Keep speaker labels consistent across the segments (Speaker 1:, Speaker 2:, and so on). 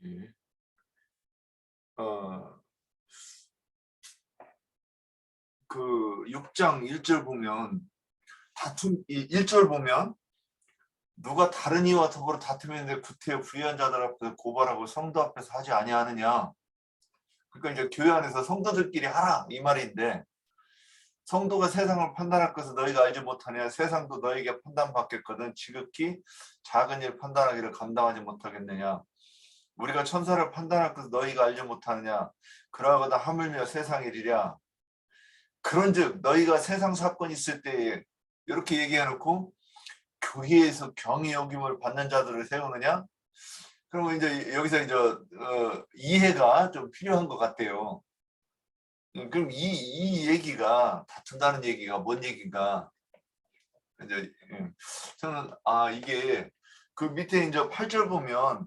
Speaker 1: 예. 어, 그 6장 1절 보면 다툼 1절 보면 누가 다른 이와 더불어 다투면데 구태여 불의한 자들 앞에서 고발하고 성도 앞에서 하지 아니하느냐. 그러니까 이제 교회 안에서 성도들끼리 하라 이 말인데, 성도가 세상을 판단할 것을 너희가 알지 못하냐. 세상도 너희에게 판단받겠거든 지극히 작은 일 판단하기를 감당하지 못하겠느냐. 우리가 천사를 판단할 것을 너희가 알지 못하느냐. 그러하거든 하물며 세상 일이랴. 그런즉 너희가 세상 사건이 있을 때 이렇게 얘기해놓고 교회에서 경의 여김을 받는 자들을 세우느냐? 그러면 이제 여기서 이제 이해가 좀 필요한 것 같아요. 그럼 이 얘기가 다툰다는 얘기가 뭔 얘기인가? 이제 저는 이게 그 밑에 이제 8절 보면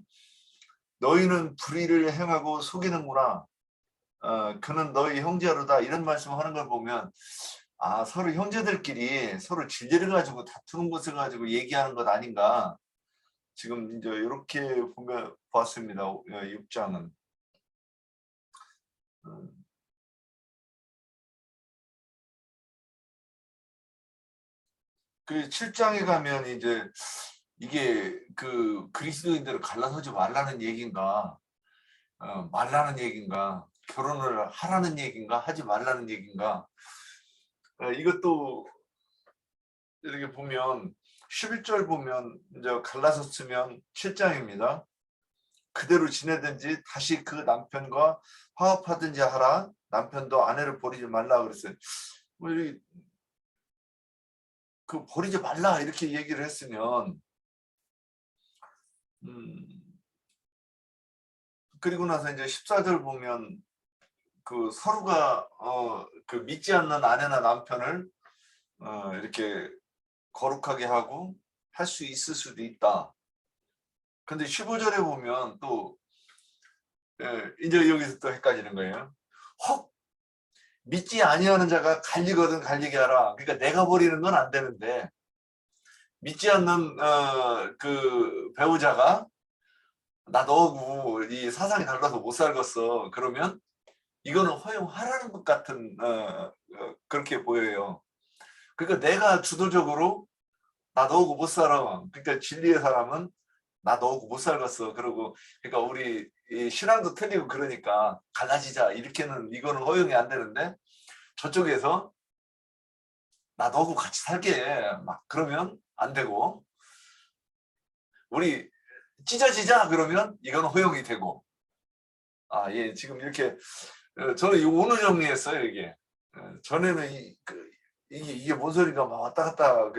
Speaker 1: 너희는 불의를 행하고 속이는구나. 그는 너희 형제로다 이런 말씀을 하는 걸 보면 서로 형제들끼리 서로 진리를 가지고 다투는 것을 가지고 얘기하는 것 아닌가. 지금 이제 이렇게 보면 봤습니다. 6장은. 그 7장에 가면 이제 이게 그 그리스도인들을 갈라서지 말라는 얘기인가, 말라는 얘기인가, 결혼을 하라는 얘기인가, 하지 말라는 얘기인가. 이것도 이렇게 보면 11절 보면 이제 갈라서 쓰면 7장입니다. 그대로 지내든지 다시 그 남편과 화합하든지 하라. 남편도 아내를 버리지 말라 그랬어요. 그 버리지 말라 이렇게 얘기를 했으면 그리고 나서 이제 14절 보면 그 서로가 그 믿지 않는 아내나 남편을 이렇게 거룩하게 하고 할 수 있을 수도 있다. 근데 15절에 보면 또 이제 여기서 또 헷갈리는 거예요. 혹 믿지 아니하는 자가 갈리거든 갈리게 하라. 그러니까 내가 버리는 건 안 되는데 믿지 않는 그 배우자가 나 너하고 이 사상이 달라서 못 살겠어. 그러면 이거는 허용하라는 것 같은 그렇게 보여요. 그러니까 내가 주도적으로 나 너하고 못 살아. 그러니까 진리의 사람은 나 너하고 못 살겠어. 그러고 그러니까 우리 이 신앙도 틀리고 그러니까 갈라지자 이렇게는 이거는 허용이 안 되는데 저쪽에서 나 너하고 같이 살게 막 그러면 안 되고 우리 찢어지자 그러면 이건 허용이 되고 예 지금 이렇게 저는 이 오늘 정리했어요 이게 전에는 이게 뭔 소리가 막 왔다 갔다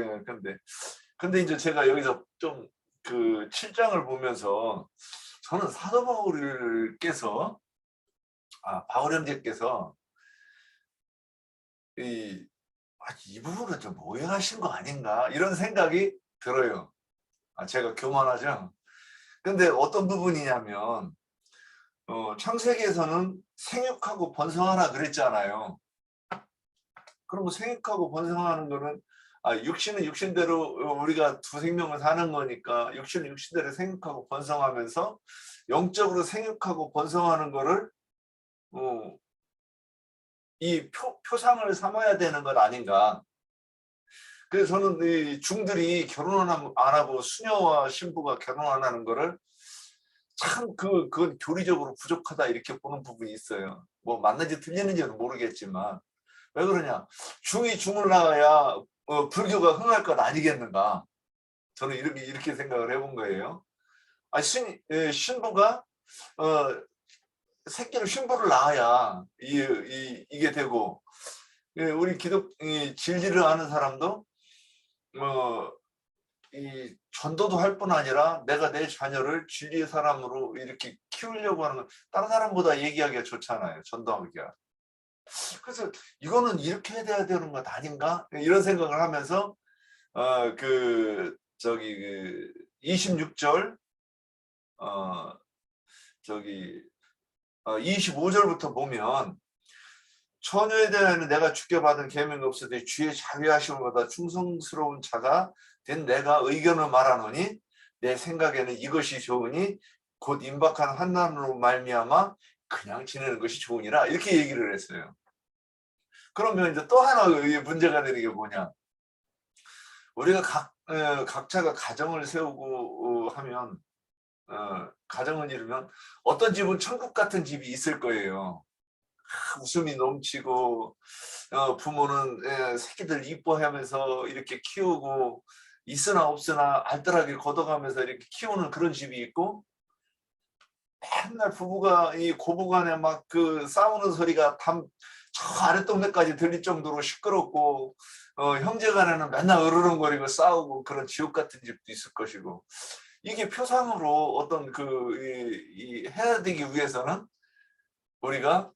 Speaker 1: 근데 이제 제가 여기서 좀 그 7장을 보면서 저는 사도 바울께서 바울 형제께서 이 부분은 좀 오해하신 거 아닌가 이런 생각이 들어요. 제가 교만하죠. 근데 어떤 부분이냐면 창세기에서는 생육하고 번성하라 그랬잖아요. 그럼 생육하고 번성하는 거는 육신은 육신대로 우리가 두 생명을 사는 거니까 육신은 육신대로 생육하고 번성하면서 영적으로 생육하고 번성하는 거를 이 표상을 삼아야 되는 것 아닌가. 그래서 저는 이 중들이 결혼 안 하고 수녀와 신부가 결혼 안 하는 거를 참 그건 교리적으로 부족하다 이렇게 보는 부분이 있어요. 뭐 맞는지 틀리는지는 모르겠지만 왜 그러냐. 중이 중을 낳아야 불교가 흥할 것 아니겠는가. 저는 이렇게 생각을 해본 거예요. 신부가 새끼를 신부를 낳아야 이게 되고 우리 진리를 아는 사람도 이 전도도 할 뿐 아니라 내가 내 자녀를 진리의 사람으로 이렇게 키우려고 하는 건 다른 사람보다 얘기하기가 좋잖아요. 전도하기가. 그래서 이거는 이렇게 해야 되는 것 아닌가? 이런 생각을 하면서 그 26절 25절부터 보면 처녀에 대하여는 내가 주께 받은 계명이 없으되 주의 자비하심보다 충성스러운 자가 된 내가 의견을 말하노니 내 생각에는 이것이 좋으니 곧 임박한 환난으로 말미암아 그냥 지내는 것이 좋으니라 이렇게 얘기를 했어요. 그러면 이제 또 하나 문제가 되는 게 뭐냐? 우리가 각자가 가정을 세우고 하면 가정을 이루면 어떤 집은 천국 같은 집이 있을 거예요. 웃음이 넘치고 부모는 새끼들 이뻐하면서 이렇게 키우고 있으나 없으나 알뜰하게 걷어가면서 이렇게 키우는 그런 집이 있고 맨날 부부가 이 고부간에 막 그 싸우는 소리가 저 아랫동네까지 들릴 정도로 시끄럽고 형제간에는 맨날 으르렁거리고 싸우고 그런 지옥 같은 집도 있을 것이고 이게 표상으로 어떤 해야 되기 위해서는 우리가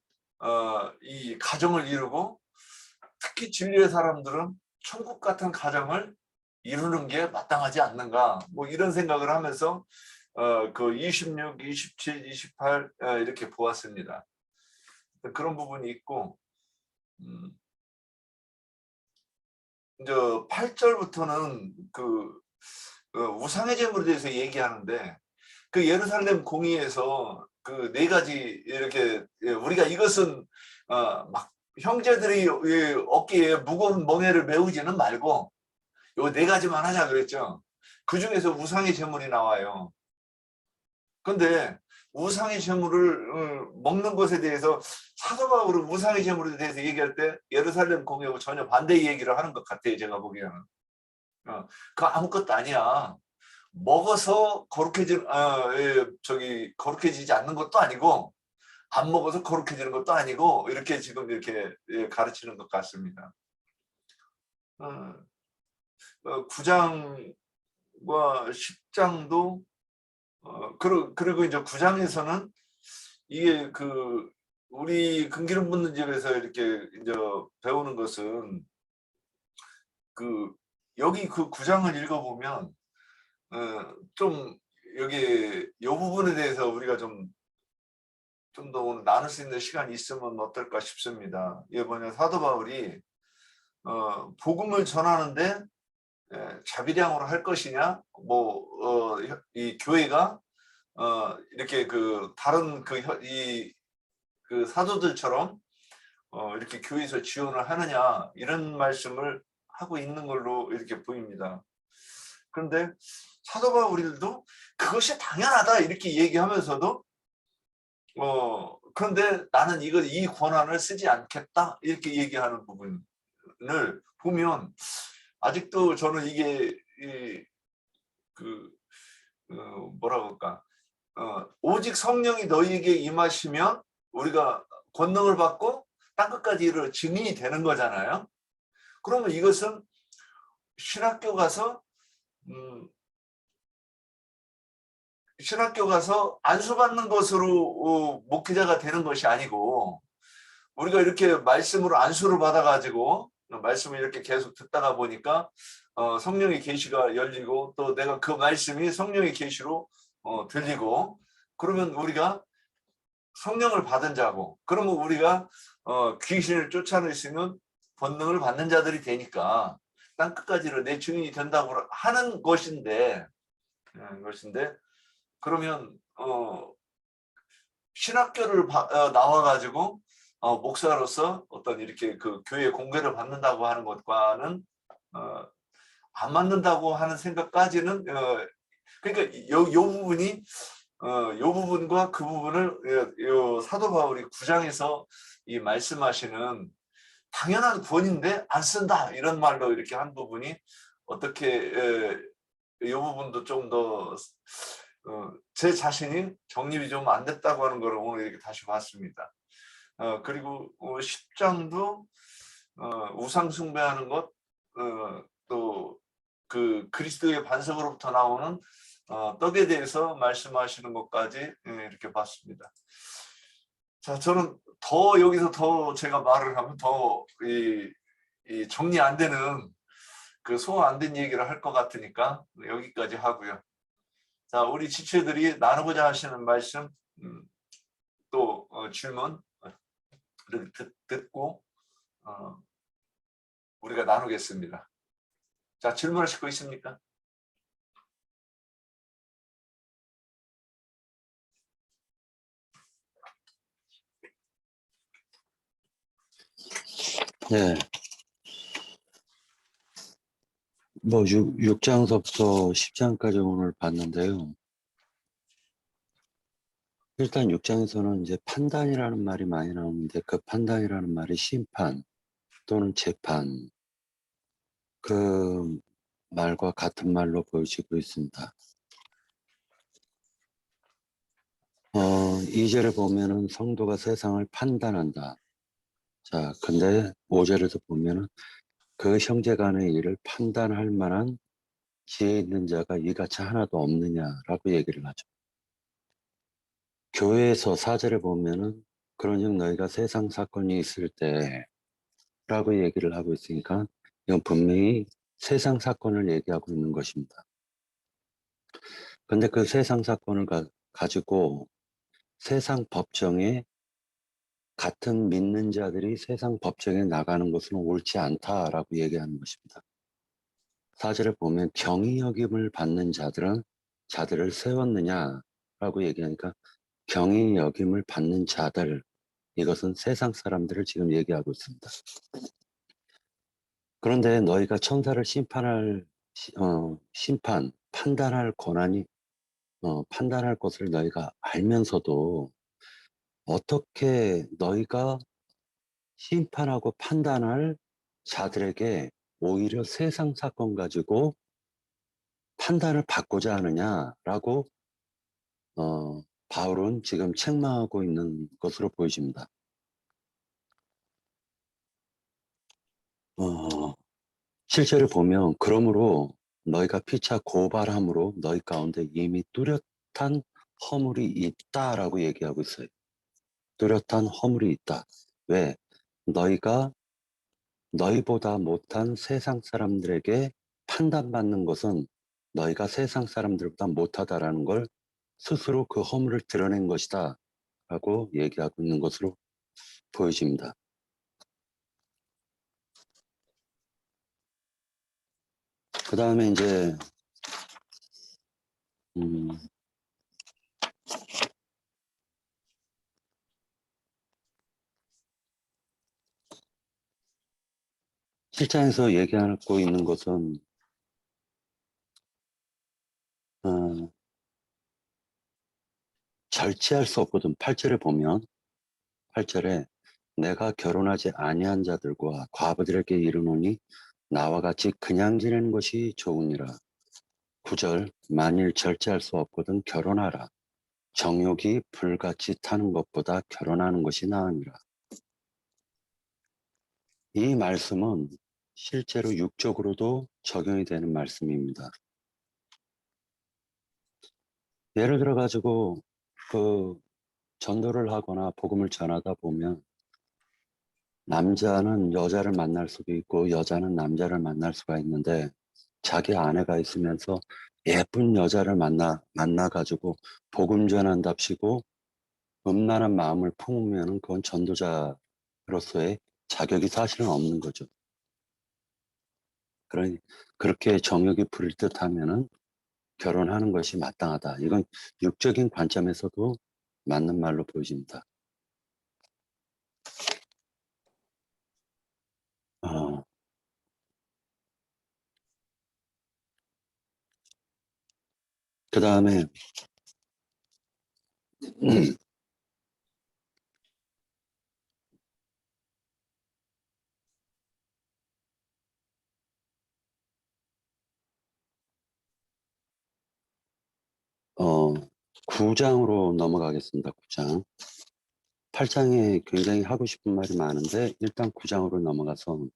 Speaker 1: 이 가정을 이루고 특히 진리의 사람들은 천국 같은 가정을 이루는 게 마땅하지 않는가 뭐 이런 생각을 하면서 그 26, 27, 28 이렇게 보았습니다. 그런 부분이 있고 이제 8절부터는 그 우상의 제물에 대해서 얘기하는데 그 예루살렘 공의에서 그 네 가지 이렇게 우리가 이것은 막 형제들이 어깨에 무거운 멍에를 메우지는 말고 요 네 가지만 하자 그랬죠. 그 중에서 우상의 제물이 나와요. 근데 우상의 제물을 먹는 것에 대해서 사도 바울은 우상의 제물에 대해서 얘기할 때 예루살렘 공의하고 전혀 반대 얘기를 하는 것 같아요. 제가 보기에는. 그거 아무것도 아니야. 먹어서 거룩해지지 않는 것도 아니고 안 먹어서 거룩해지는 것도 아니고 이렇게 지금 이렇게 가르치는 것 같습니다. 9장과 10장도 그리고 이제 9장에서는 이게 그 우리 금기름 붓는 집에서 이렇게 이제 배우는 것은 그 여기 그 9장을 읽어보면 좀 여기 이 부분에 대해서 우리가 좀 더 오늘 나눌 수 있는 시간이 있으면 어떨까 싶습니다. 이게 뭐냐 사도 바울이 복음을 전하는데 자비량으로 할 것이냐 이 교회가 이렇게 그 다른 그 사도들처럼 이렇게 교회에서 지원을 하느냐 이런 말씀을 하고 있는 걸로 이렇게 보입니다. 그런데 사도 바울도 그것이 당연하다 이렇게 얘기하면서도 그런데 나는 이 권한을 쓰지 않겠다 이렇게 얘기하는 부분을 보면 아직도 저는 이게 뭐라고 할까 오직 성령이 너희에게 임하시면 우리가 권능을 받고 땅끝까지 이르러 증인이 되는 거잖아요. 그러면 이것은 신학교 가서 안수받는 것으로 목회자가 되는 것이 아니고 우리가 이렇게 말씀으로 안수를 받아가지고 말씀을 이렇게 계속 듣다가 보니까 성령의 계시가 열리고 또 내가 그 말씀이 성령의 계시로 들리고 그러면 우리가 성령을 받은 자고 그러면 우리가 귀신을 쫓아낼 수 있는 권능을 받는 자들이 되니까 땅끝까지로 내 증인이 된다고 하는 것인데 그러면 신학교를 나와가지고 목사로서 어떤 이렇게 그 교회 공개를 받는다고 하는 것과는 안 맞는다고 하는 생각까지는 그러니까 요 부분이 요 부분과 그 부분을 요 사도 바울이 9장에서 이 말씀하시는 당연한 권인데 안 쓴다 이런 말로 이렇게 한 부분이 어떻게 이 부분도 좀 더 제 자신이 정립이 좀 안 됐다고 하는 걸 오늘 이렇게 다시 봤습니다. 그리고 10장도 우상 숭배하는 것, 또 그 그리스도의 반석으로부터 나오는 떡에 대해서 말씀하시는 것까지 이렇게 봤습니다. 자, 저는 여기서 더 제가 말을 하면 더 정리 안 되는 그 소화 안 된 얘기를 할 것 같으니까 여기까지 하고요. 자, 우리 지체들이 나누고자 하시는 말씀 또 질문 듣고 우리가 나누겠습니다. 자, 질문하실 거 있습니까?
Speaker 2: 네. 뭐 6장서부터 10장까지 오늘 봤는데요. 일단 6장에서는 이제 판단이라는 말이 많이 나오는데 그 판단이라는 말이 심판 또는 재판 그 말과 같은 말로 보여지고 있습니다. 2절에 보면은 성도가 세상을 판단한다. 자, 근데 5절에서 보면은 그 형제 간의 일을 판단할 만한 지혜 있는 자가 이같이 하나도 없느냐라고 얘기를 하죠. 교회에서 4절에 보면은 그런즉 너희가 세상 사건이 있을 때 라고 얘기를 하고 있으니까 이건 분명히 세상 사건을 얘기하고 있는 것입니다. 근데 그 세상 사건을 가지고 세상 법정에 같은 믿는 자들이 세상 법정에 나가는 것은 옳지 않다라고 얘기하는 것입니다. 4절에 보면 경히 여김을 받는 자들을 세웠느냐라고 얘기하니까 경히 여김을 받는 자들, 이것은 세상 사람들을 지금 얘기하고 있습니다. 그런데 너희가 천사를 판단할 권한이, 판단할 것을 너희가 알면서도 어떻게 너희가 심판하고 판단할 자들에게 오히려 세상 사건 가지고 판단을 받고자 하느냐라고 바울은 지금 책망하고 있는 것으로 보여집니다. 실제로 보면 그러므로 너희가 피차 고발함으로 너희 가운데 이미 뚜렷한 허물이 있다라고 얘기하고 있어요. 뚜렷한 허물이 있다. 왜? 너희가 너희보다 못한 세상 사람들에게 판단받는 것은 너희가 세상 사람들보다 못하다라는 걸 스스로 그 허물을 드러낸 것이다 라고 얘기하고 있는 것으로 보여집니다. 그 다음에 이제 7장에서 얘기하고 있는 것은 절제할 수 없거든. 8절에 보면 8절에 내가 결혼하지 아니한 자들과 과부들에게 이르노니 나와 같이 그냥 지내는 것이 좋으니라. 9절 만일 절제할 수 없거든 결혼하라. 정욕이 불같이 타는 것보다 결혼하는 것이 나으니라. 이 말씀은 실제로 육적으로도 적용이 되는 말씀입니다. 예를 들어 가지고 그 전도를 하거나 복음을 전하다 보면 남자는 여자를 만날 수도 있고 여자는 남자를 만날 수가 있는데 자기 아내가 있으면서 예쁜 여자를 만나가지고 복음 전한답시고 음란한 마음을 품으면 그건 전도자로서의 자격이 사실은 없는 거죠. 그러니 그렇게 정욕이 부릴 듯 하면은 결혼하는 것이 마땅하다. 이건 육적인 관점에서도 맞는 말로 보여집니다. 그 다음에 어, 9장으로 넘어가겠습니다. 9장. 8장에 굉장히 하고 싶은 말이 많은데 일단 9장으로 넘어가서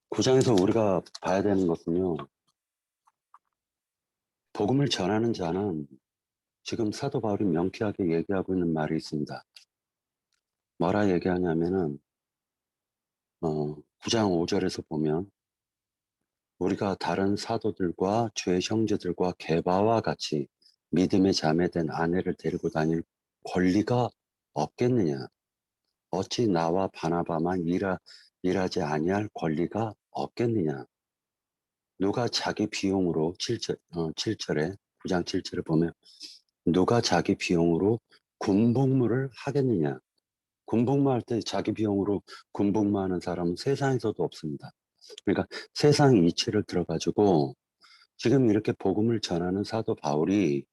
Speaker 2: 9장에서 우리가 봐야 되는 것은요. 복음을 전하는 자는 지금 사도 바울이 명쾌하게 얘기하고 있는 말이 있습니다. 뭐라 얘기하냐면은 9장 5절에서 보면 우리가 다른 사도들과 주의 형제들과 게바와 같이 믿음의 자매된 아내를 데리고 다닐 권리가 없겠느냐. 어찌 나와 바나바만 일하지 아니할 권리가 없겠느냐. 누가 자기 비용으로 7절에 9장 7절에 보면 누가 자기 비용으로 군복무를 하겠느냐. 군복무할 때 자기 비용으로 군복무하는 사람은 세상에서도 없습니다. 그러니까 세상 이치를 들어가지고 지금 이렇게 복음을 전하는 사도 바울이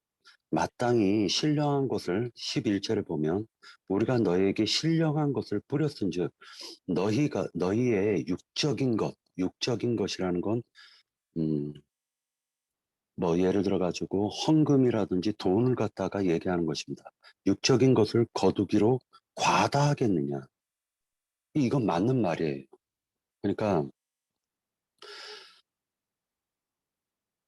Speaker 2: 마땅히 신령한 것을 11절에 보면 우리가 너희에게 신령한 것을 뿌렸은즉 너희의 육적인 것이라는 건 뭐 예를 들어 가지고 헌금이라든지 돈을 갖다가 얘기하는 것입니다. 육적인 것을 거두기로 과다하겠느냐. 이건 맞는 말이에요. 그러니까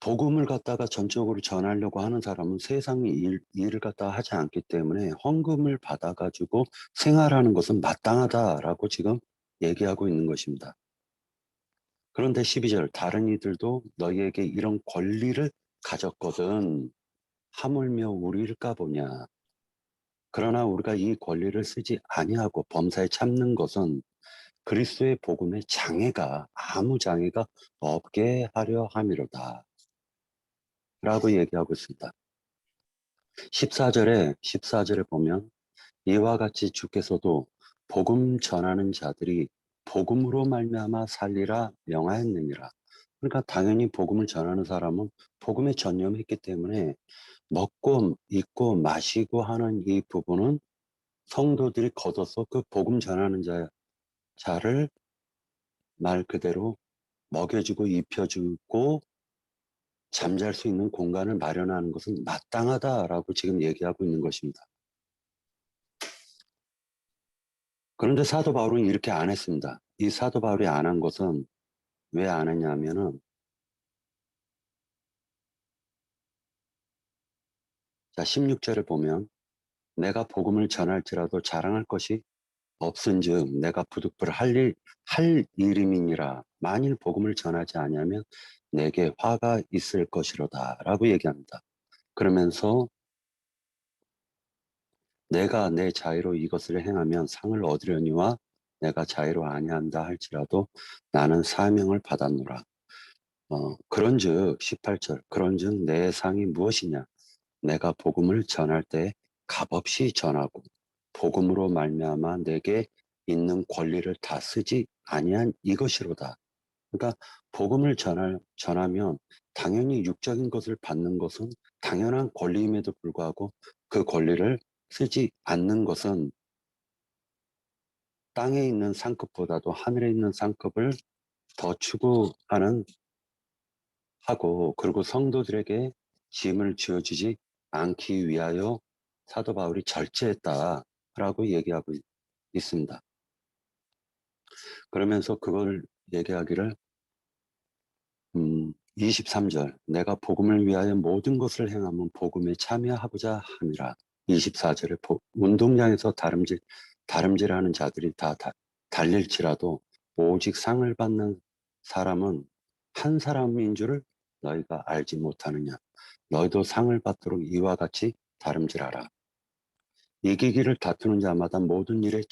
Speaker 2: 복음을 갖다가 전적으로 전하려고 하는 사람은 세상의 일을 갖다가 하지 않기 때문에 헌금을 받아 가지고 생활하는 것은 마땅하다라고 지금 얘기하고 있는 것입니다. 그런데 12절 다른 이들도 너희에게 이런 권리를 가졌거든 하물며 우리일까 보냐. 그러나 우리가 이 권리를 쓰지 아니하고 범사에 참는 것은 그리스도의 복음에 아무 장애가 없게 하려 함이로다. 라고 얘기하고 있습니다. 14절에 보면 이와 같이 주께서도 복음 전하는 자들이 복음으로 말미암아 살리라 명하였느니라. 그러니까 당연히 복음을 전하는 사람은 복음에 전념했기 때문에 먹고 입고 마시고 하는 이 부분은 성도들이 걷어서 그 복음 전하는 자를 말 그대로 먹여주고 입혀주고 잠잘 수 있는 공간을 마련하는 것은 마땅하다라고 지금 얘기하고 있는 것입니다. 그런데 사도 바울은 이렇게 안 했습니다. 이 사도 바울이 안 한 것은 왜 안 했냐면은 자 16절을 보면 내가 복음을 전할지라도 자랑할 것이 없은즉 내가 부득불 할 일임이니라. 만일 복음을 전하지 아니하면 내게 화가 있을 것이로다 라고 얘기합니다. 그러면서 내가 내 자유로 이것을 행하면 상을 얻으려니와 내가 자유로 아니한다 할지라도 나는 사명을 받았노라. 그런즉 18절 그런즉 내 상이 무엇이냐 내가 복음을 전할 때 값없이 전하고 복음으로 말미암아 내게 있는 권리를 다 쓰지 아니한 이것이로다. 그러니까 복음을 전하면 당연히 육적인 것을 받는 것은 당연한 권리임에도 불구하고 그 권리를 쓰지 않는 것은 땅에 있는 상급보다도 하늘에 있는 상급을 더 추구하는 하고 그리고 성도들에게 짐을 지어주지 않기 위하여 사도 바울이 절제했다라고 얘기하고 있습니다. 그러면서 그걸 얘기하기를 23절 내가 복음을 위하여 모든 것을 행하면 복음에 참여하고자 함이라. 24절에 운동장에서 다름질하는 자들이 다 달릴지라도 오직 상을 받는 사람은 한 사람인 줄을 너희가 알지 못하느냐. 너희도 상을 받도록 이와 같이 다름질하라. 이기기를 다투는 자마다 모든 일에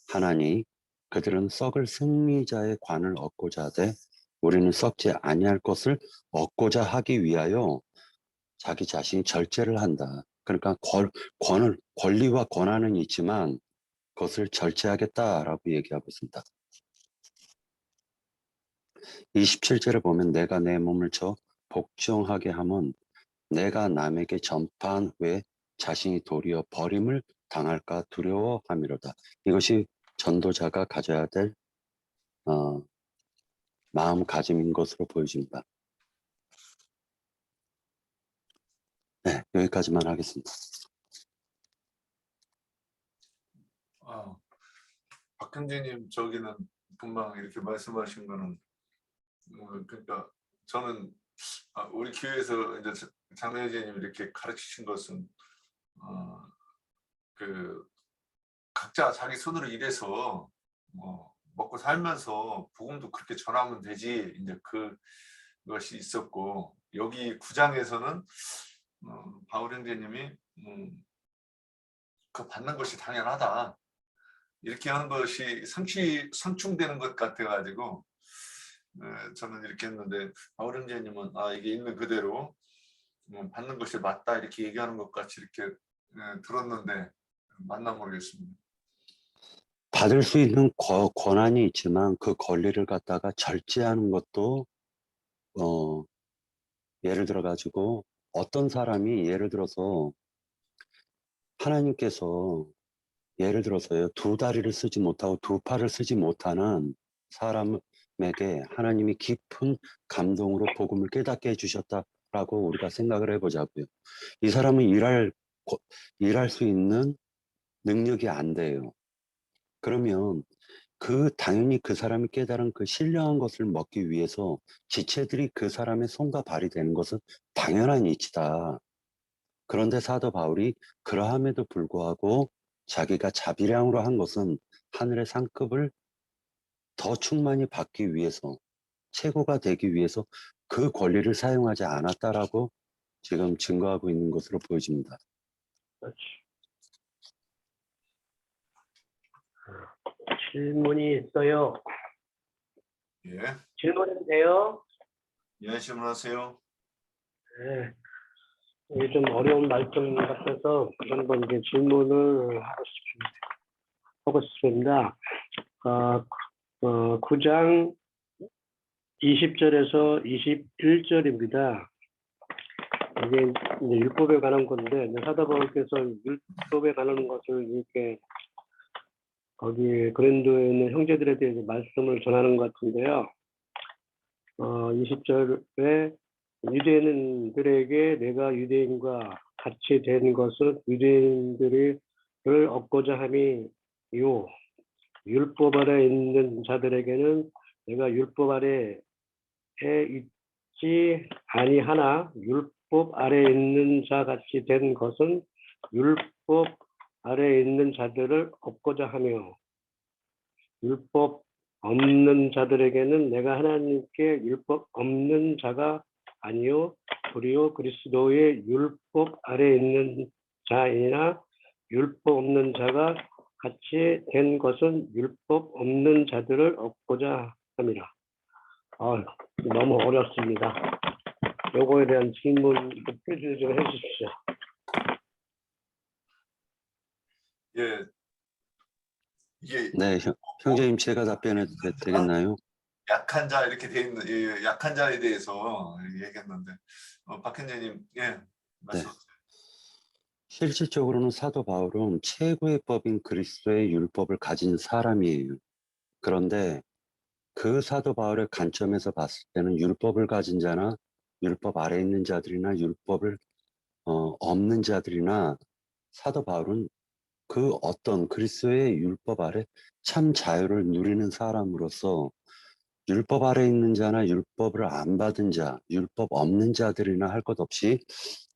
Speaker 2: 하나니 그들은 썩을 승리자의 관을 얻고자 하되 우리는 썩지 아니할 것을 얻고자 하기 위하여 자기 자신이 절제를 한다. 그러니까 권리와 권한은 있지만 그것을 절제하겠다라고 얘기하고 있습니다. 27절에 보면 내가 내 몸을 쳐 복종하게 하면 내가 남에게 전파한 후에 자신이 도리어 버림을 당할까 두려워함이로다. 이것이 전도자가 가져야 될 마음가짐인 것으로 보여집니다. 네, 여기까지만 하겠습니다.
Speaker 1: 박형제님 저기는 금방 이렇게 말씀하신 거는 그러니까 저는 우리 교회에서 이제 장로회장님 이렇게 가르치신 것은 그 각자 자기 손으로 일해서 먹고 살면서 복음도 그렇게 전하면 되지 이제 그것이 있었고 여기 9장에서는 바울 형제님이 그 받는 것이 당연하다 이렇게 하는 것이 상충되는 것 같아 가지고 저는 이렇게 했는데 바울 형제님은 이게 있는 그대로 받는 것이 맞다 이렇게 얘기하는 것 같이 이렇게 들었는데 맞나 모르겠습니다.
Speaker 2: 받을 수 있는 권한이 있지만 그 권리를 갖다가 절제하는 것도 예를 들어 가지고 어떤 사람이 예를 들어서 하나님께서 예를 들어서요, 두 다리를 쓰지 못하고 두 팔을 쓰지 못하는 사람에게 하나님이 깊은 감동으로 복음을 깨닫게 해주셨다라고 우리가 생각을 해보자고요. 이 사람은 일할 수 있는 능력이 안 돼요. 그러면 당연히 그 사람이 깨달은 그 신령한 것을 먹기 위해서 지체들이 그 사람의 손과 발이 되는 것은 당연한 이치다. 그런데 사도 바울이 그러함에도 불구하고 자기가 자비량으로 한 것은 하늘의 상급을 더 충만히 받기 위해서, 최고가 되기 위해서 그 권리를 사용하지 않았다라고 지금 증거하고 있는 것으로 보여집니다.
Speaker 3: 그렇지. 질문이 있어요.
Speaker 1: 예,
Speaker 3: 질문은 돼요?
Speaker 1: 예, 질문하세요.
Speaker 3: 네. 이게 좀 어려운 말씀 같아서 한번 이제 질문을 하고 싶습니다. 9장 20절에서 21절입니다. 이게 이제 율법에 관한 건데, 사도 바울께서 율법에 관한 것을 이렇게 거기 고린도에 있는 형제들에 대해서 말씀을 전하는 것 같은데요. 20절에 유대인들에게 내가 유대인과 같이 된 것은 유대인들을 얻고자 함이요. 율법 아래 있는 자들에게는 내가 율법 아래에 있지 아니하나 율법 아래 있는 자 같이 된 것은 율법 아래 있는 자들을 얻고자 하며 율법 없는 자들에게는 내가 하나님께 율법 없는 자가 아니요 도리어 그리스도의 율법 아래 있는 자이나 율법 없는 자가 같이 된 것은 율법 없는 자들을 얻고자 합니다. 너무 어렵습니다. 요거에 대한 질문 표시 좀 해주십시오.
Speaker 1: 예, 이게
Speaker 2: 네, 형제님 제가 답변해도 되겠나요?
Speaker 1: 약한 자 이렇게 돼 있는 약한 자에 대해서 얘기했는데 박 형제님
Speaker 2: 네.
Speaker 1: 말씀하세요.
Speaker 2: 실질적으로는 사도 바울은 최고의 법인 그리스도의 율법을 가진 사람이에요. 그런데 그 사도 바울의 관점에서 봤을 때는 율법을 가진 자나 율법 아래 있는 자들이나 율법을 없는 자들이나 사도 바울은 그 어떤 그리스도의 율법 아래 참 자유를 누리는 사람으로서 율법 아래 있는 자나 율법을 안 받은 자, 율법 없는 자들이나 할 것 없이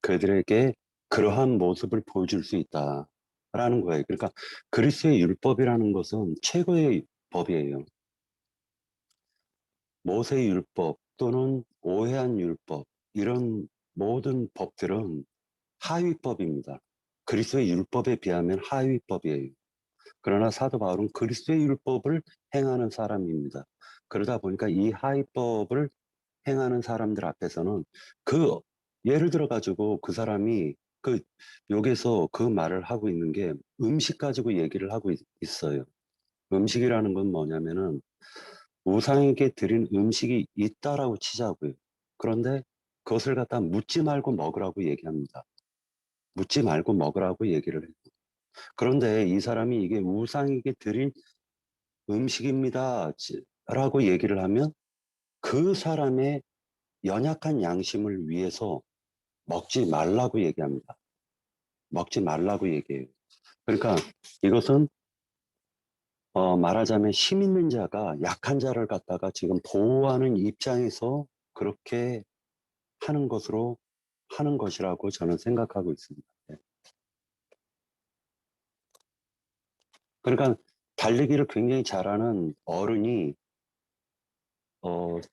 Speaker 2: 그들에게 그러한 모습을 보여줄 수 있다라는 거예요. 그러니까 그리스도의 율법이라는 것은 최고의 법이에요. 모세의 율법 또는 오해한 율법, 이런 모든 법들은 하위법입니다. 그리스도의 율법에 비하면 하위법이에요. 그러나 사도 바울은 그리스도의 율법을 행하는 사람입니다. 그러다 보니까 이 하위법을 행하는 사람들 앞에서는 예를 들어 가지고 그 사람이 여기서 그 말을 하고 있는 게 음식 가지고 얘기를 하고 있어요. 음식이라는 건 뭐냐면은 우상에게 드린 음식이 있다라고 치자고요. 그런데 그것을 갖다 묻지 말고 먹으라고 얘기합니다. 묻지 말고 먹으라고 얘기를 해요. 그런데 이 사람이 이게 우상에게 드린 음식입니다 라고 얘기를 하면 그 사람의 연약한 양심을 위해서 먹지 말라고 얘기합니다. 먹지 말라고 얘기해요. 그러니까 이것은 말하자면 힘 있는 자가 약한 자를 갖다가 지금 보호하는 입장에서 그렇게 하는 것이라고 저는 생각하고 있습니다. 네. 그러니까 달리기를 굉장히 잘하는 어른이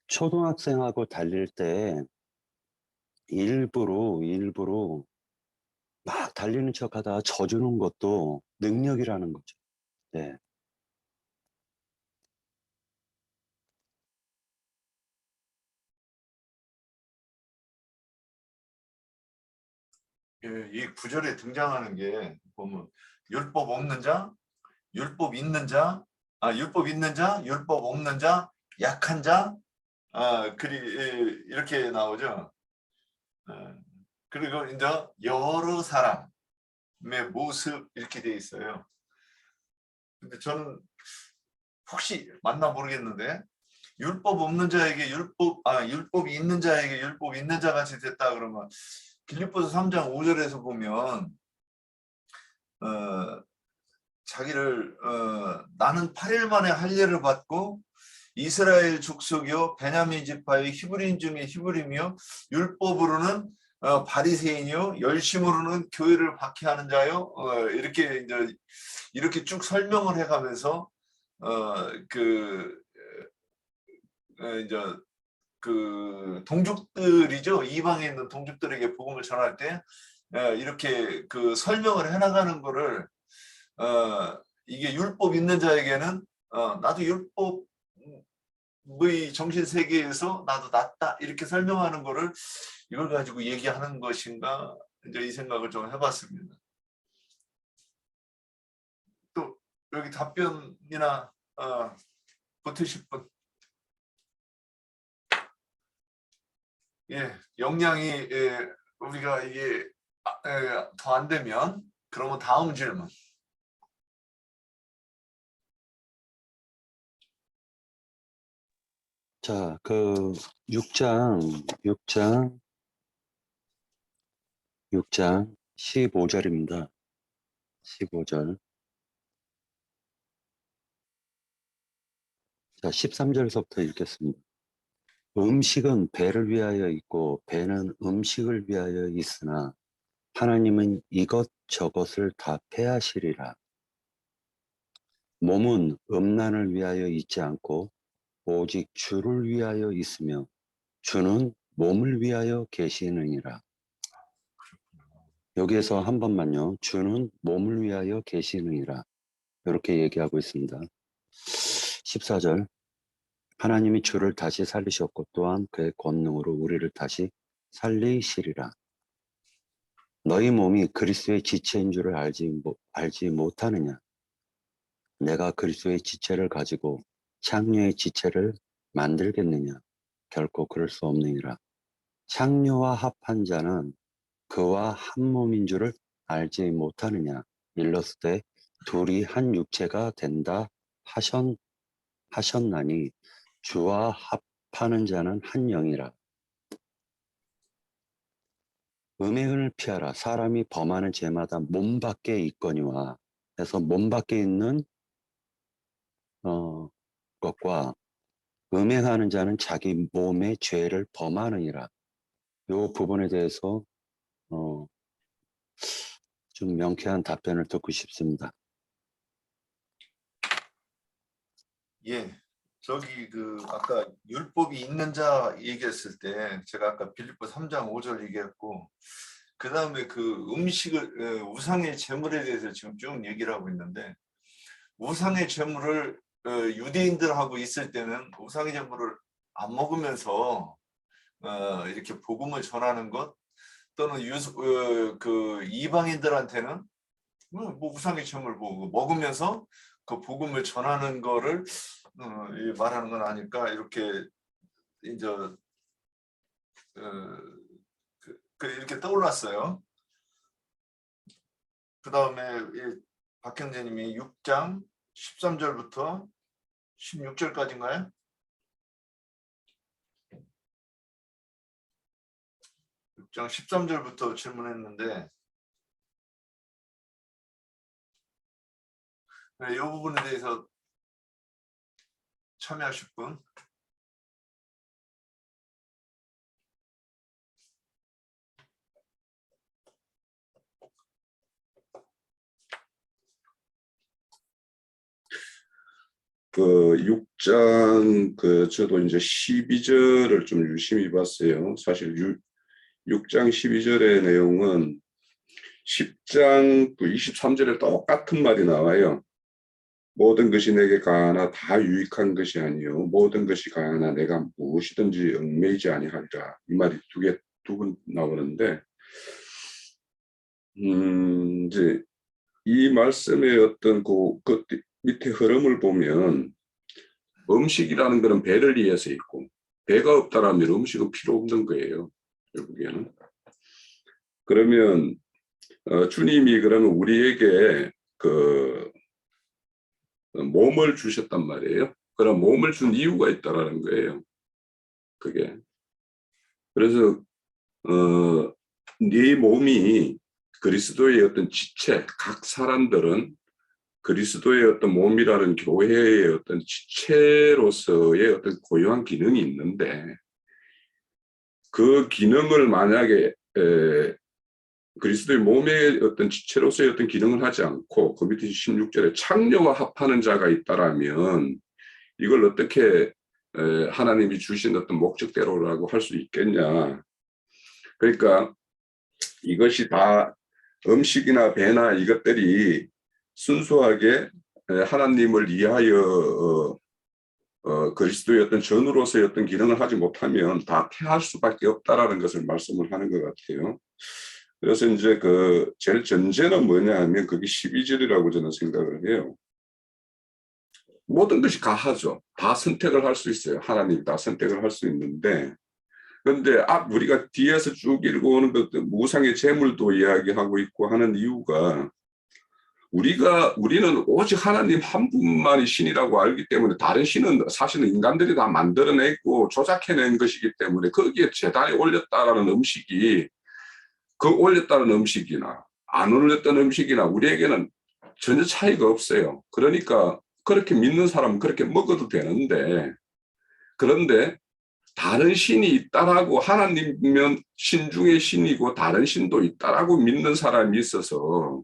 Speaker 2: 초등학생하고 달릴 때 일부러 막 달리는 척 하다가 져주는 것도 능력이라는 거죠. 네.
Speaker 1: 이 구절에 등장하는 게 보면 율법 없는 자, 율법 있는 자, 율법 있는 자, 율법 없는 자, 약한 자, 이렇게 나오죠. 그리고 이제 여러 사람의 모습 이렇게 돼 있어요. 근데 저는 혹시 맞나 모르겠는데 율법 없는 자에게 율법이 있는 자에게 율법 있는 자 같이 됐다 그러면 빌립보서 3장 5절에서 보면 자기를 나는 8일 만에 할례를 받고 이스라엘 족속이요 베냐민 지파의 히브리인 중에 히브리며 율법으로는 바리새인이요 열심으로는 교회를 박해하는 자요 이렇게 쭉 설명을 해가면서 이제 그 동족들이죠 이방에 있는 동족들에게 복음을 전할 때 이렇게 그 설명을 해나가는 거를 이게 율법 있는 자에게는 나도 율법의 정신 세계에서 나도 낫다 이렇게 설명하는 거를 이걸 가지고 얘기하는 것인가 이제 이 생각을 좀 해봤습니다. 또 여기 답변이나 보태실 분? 예, 역량이 우리가 이게 더 안 되면 그러면 다음 질문.
Speaker 2: 자, 그 6장 15절입니다. 15절. 자, 13절서부터 읽겠습니다. 음식은 배를 위하여 있고 배는 음식을 위하여 있으나 하나님은 이것저것을 다 패하시리라. 몸은 음란을 위하여 있지 않고 오직 주를 위하여 있으며 주는 몸을 위하여 계시느니라. 여기에서 한 번만요. 주는 몸을 위하여 계시느니라. 이렇게 얘기하고 있습니다. 14절. 하나님이 주를 다시 살리셨고 또한 그의 권능으로 우리를 다시 살리시리라. 너희 몸이 그리스도의 지체인 줄을 알지 못하느냐? 내가 그리스도의 지체를 가지고 창녀의 지체를 만들겠느냐? 결코 그럴 수 없느니라. 창녀와 합한 자는 그와 한 몸인 줄을 알지 못하느냐? 일렀을 둘이 한 육체가 된다 하셨나니 주와 합하는 자는 한 영이라. 음행을 피하라. 사람이 범하는 죄마다 몸 밖에 있거니와 해서 몸 밖에 있는 것과 음행하는 자는 자기 몸의 죄를 범하느니라. 이 부분에 대해서 좀 명쾌한 답변을 듣고 싶습니다.
Speaker 1: 예, 저기 아까 율법이 있는 자 얘기했을 때 제가 아까 빌립보 3장 5절 얘기했고 그 다음에 그 음식을 우상의 제물에 대해서 지금 쭉 얘기를 하고 있는데 우상의 제물을 유대인들하고 있을 때는 우상의 제물을 안 먹으면서 이렇게 복음을 전하는 것 또는 그 이방인들한테는 뭐 우상의 제물 먹으면서 그 복음을 전하는 거를 말하는 건 아닐까 이렇게 이제 이렇게 떠올랐어요. 그 다음에 박형재님이 6장 13절부터 16절까지인가요? 6장 13절부터 질문했는데 이 부분에 대해서 참여하실 분?
Speaker 4: 그 6장 저도 이제 12절을 좀 유심히 봤어요. 사실 6장 12절의 내용은 10장 23절에 똑같은 말이 나와요. 모든 것이 내게 가하나 다 유익한 것이 아니요 모든 것이 가하나 내가 무엇이든지 얽매이지 아니하리라. 이 말이 두 번 나오는데 이제 이 말씀의 어떤 그 밑에 흐름을 보면 음식이라는 것은 배를 위해서 있고 배가 없다라면 음식은 필요 없는 거예요. 결국에는. 그러면 주님이 그러면 우리에게 그 몸을 주셨단 말이에요. 그럼 몸을 준 이유가 있다라는 거예요. 그게. 그래서 네 몸이 그리스도의 어떤 지체, 각 사람들은 그리스도의 어떤 몸이라는 교회의 어떤 지체로서의 어떤 고유한 기능이 있는데 그 기능을 만약에 그리스도의 몸의 어떤 지체로서의 어떤 기능을 하지 않고 그 밑에 16절에 창녀와 합하는 자가 있다라면 이걸 어떻게 하나님이 주신 어떤 목적대로라고 할 수 있겠냐. 그러니까 이것이 다 음식이나 배나 이것들이 순수하게 하나님을 위하여 그리스도의 어떤 전으로서의 어떤 기능을 하지 못하면 다 패할 수밖에 없다라는 것을 말씀을 하는 것 같아요. 그래서 이제 그 제일 전제는 뭐냐 하면 그게 12절이라고 저는 생각을 해요. 모든 것이 가하죠. 다 선택을 할 수 있어요. 하나님 다 선택을 할 수 있는데 그런데 우리가 뒤에서 쭉 읽어오는 것들 무상의 재물도 이야기하고 있고 하는 이유가 우리는 오직 하나님 한 분만이 신이라고 알기 때문에 다른 신은 사실은 인간들이 다 만들어내고 조작해낸 것이기 때문에 거기에 제단에 올렸다라는 음식이 그 올렸다는 음식이나 안 올렸던 음식이나 우리에게는 전혀 차이가 없어요. 그러니까 그렇게 믿는 사람은 그렇게 먹어도 되는데 그런데 다른 신이 있다라고 하나님이면 신 중에 신이고 다른 신도 있다라고 믿는 사람이 있어서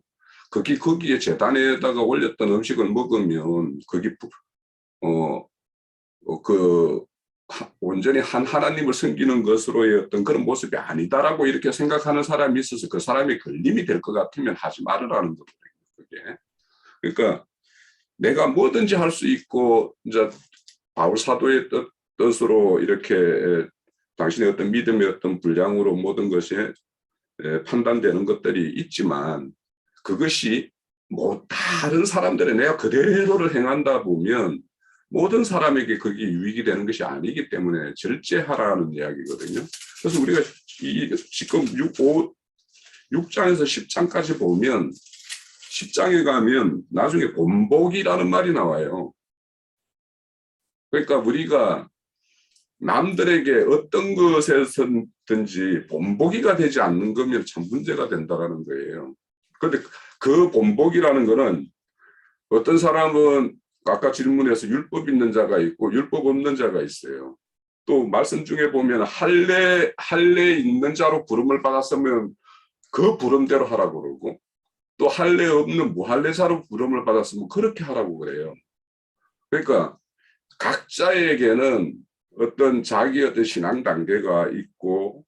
Speaker 4: 거기에 제단에다가 올렸던 음식을 먹으면 그게 온전히 한 하나님을 섬기는 것으로의 어떤 그런 모습이 아니다라고 이렇게 생각하는 사람이 있어서 그 사람이 걸림이 될 것 같으면 하지 말으라는 거거든요. 그게. 그러니까 내가 뭐든지 할 수 있고 이제 바울 사도의 뜻으로 이렇게 당신의 어떤 믿음의 어떤 분량으로 모든 것이 판단되는 것들이 있지만 그것이 뭐 다른 사람들의 내가 그대로를 행한다 보면 모든 사람에게 그게 유익이 되는 것이 아니기 때문에 절제하라는 이야기거든요. 그래서 우리가 지금 6장에서 10장까지 보면 10장에 가면 나중에 본복이라는 말이 나와요. 그러니까 우리가 남들에게 어떤 것에서든지 본보기가 되지 않는 거면 참 문제가 된다는 거예요. 그런데 그 본보기라는 거는 어떤 사람은 아까 질문에서 율법 있는 자가 있고 율법 없는 자가 있어요. 또 말씀 중에 보면 할례 있는 자로 부름을 받았으면 그 부름대로 하라고 그러고 또 할례 없는 무할례자로 부름을 받았으면 그렇게 하라고 그래요. 그러니까 각자에게는 어떤 자기 어떤 신앙 단계가 있고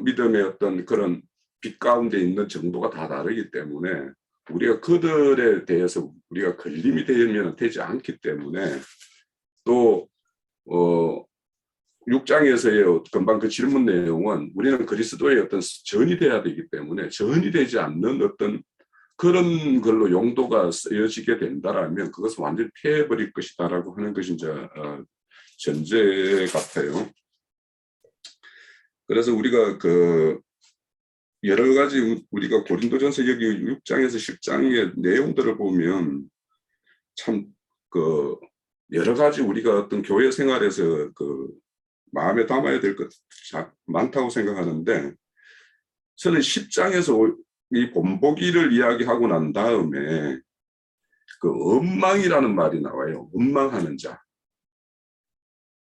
Speaker 4: 믿음의 어떤 그런 빛 가운데 있는 정도가 다 다르기 때문에 우리가 그들에 대해서 우리가 걸림이 되면 되지 않기 때문에 또 6장에서의 금방 그 질문 내용은 우리는 그리스도의 어떤 전이 돼야 되기 때문에 전이 되지 않는 어떤 그런 걸로 용도가 쓰여지게 된다라면 그것은 완전히 피해버릴 것이다라고 하는 것이 이제 전제 같아요. 그래서 우리가 그 여러 가지 우리가 고린도전서 여기 6장에서 10장의 내용들을 보면 참 그 여러 가지 우리가 어떤 교회 생활에서 그 마음에 담아야 될 것 많다고 생각하는데 저는 10장에서 이 본보기를 이야기하고 난 다음에 그 엉망이라는 말이 나와요. 엉망하는 자.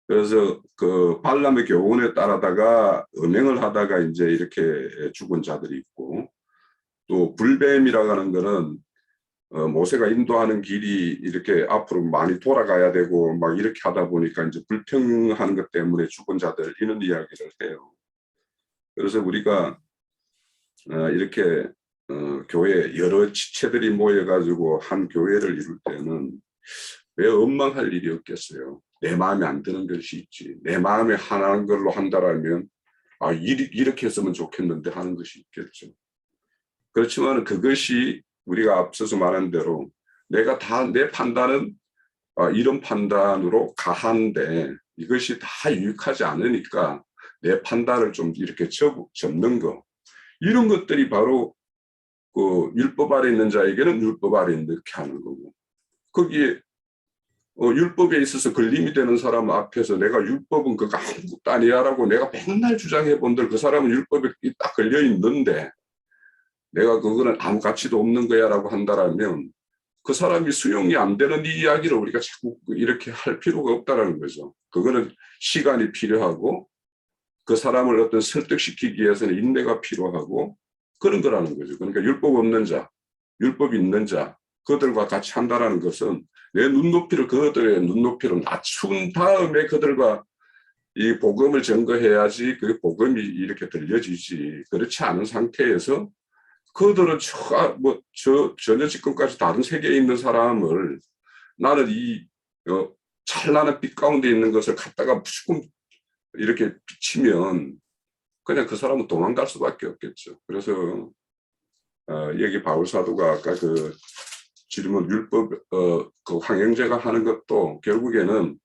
Speaker 4: 그래서 그 발람의 교훈에 따라다가 음행을 하다가 이제 이렇게 죽은 자들이 있고 또 불뱀이라고 하는 거는 모세가 인도하는 길이 이렇게 앞으로 많이 돌아가야 되고 막 이렇게 하다 보니까 이제 불평하는 것 때문에 죽은 자들 이런 이야기를 해요. 그래서 우리가 이렇게 교회 여러 지체들이 모여가지고 한 교회를 이룰 때는 왜 원망할 일이 없겠어요. 내 마음에 안 드는 것이 있지. 내 마음에 하나는 걸로 한다라면 이렇게 했으면 좋겠는데 하는 것이 있겠죠. 그렇지만 그것이 우리가 앞서서 말한 대로 내가 다 내 판단은 이런 판단으로 가한데 이것이 다 유익하지 않으니까 내 판단을 좀 이렇게 접는 거, 이런 것들이 바로 그 율법 아래 있는 자에게는 율법 아래 이렇게 하는 거고, 거기에 율법에 있어서 걸림이 되는 사람 앞에서 내가 율법은 그거 아무것도 아니야라고 내가 맨날 주장해 본들 그 사람은 율법에 딱 걸려 있는데 내가 그거는 아무 가치도 없는 거야라고 한다라면 그 사람이 수용이 안 되는 이 이야기를 우리가 자꾸 이렇게 할 필요가 없다라는 거죠. 그거는 시간이 필요하고 그 사람을 어떤 설득시키기 위해서는 인내가 필요하고 그런 거라는 거죠. 그러니까 율법 없는 자, 율법 있는 자, 그들과 같이 한다라는 것은 내 눈높이를 그들의 눈높이로 낮춘 다음에 그들과 이 복음을 증거해야지 그 복음이 이렇게 들려지지. 그렇지 않은 상태에서 그들은 전혀 지금까지 다른 세계에 있는 사람을 나는 이 찬란한 빛 가운데 있는 것을 갖다가 무조건 이렇게 비치면 그냥 그 사람은 도망갈 수밖에 없겠죠. 그래서 여기 바울 사도가 아까 그 질문 율법 그 황영재가 하는 것도 결국에는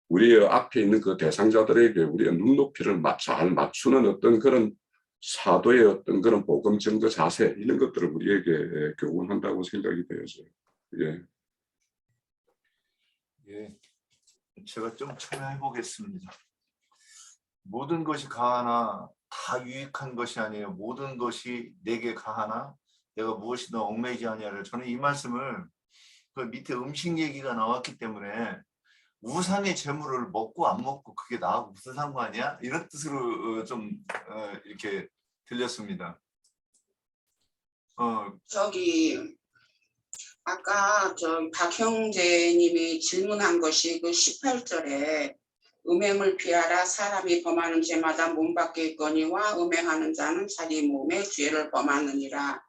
Speaker 4: 우리 앞에 있는 그 대상자들에게 우리의 눈높이를 잘 맞추는 어떤 그런 사도의 어떤 그런 복음 증거 자세 이런 것들을 우리에게 교훈한다고 생각이 되어져요. 예.
Speaker 1: 예, 제가 좀 참여해 보겠습니다. 모든 것이 가하나 다 유익한 것이 아니에요. 모든 것이 내게 가하나 내가 무엇이든 얽매이지 아니하를. 저는 이 말씀을 그 밑에 음식 얘기가 나왔기 때문에 우상의 재물을 먹고 안 먹고 그게 나하고 무슨 상관이야? 이런 뜻으로 좀 이렇게 들렸습니다.
Speaker 5: 저기 아까 박형제님이 질문한 것이 그 18절에 음행을 피하라 사람이 범하는 죄마다 몸 밖에 있거니와 음행하는 자는 자기 몸에 죄를 범하느니라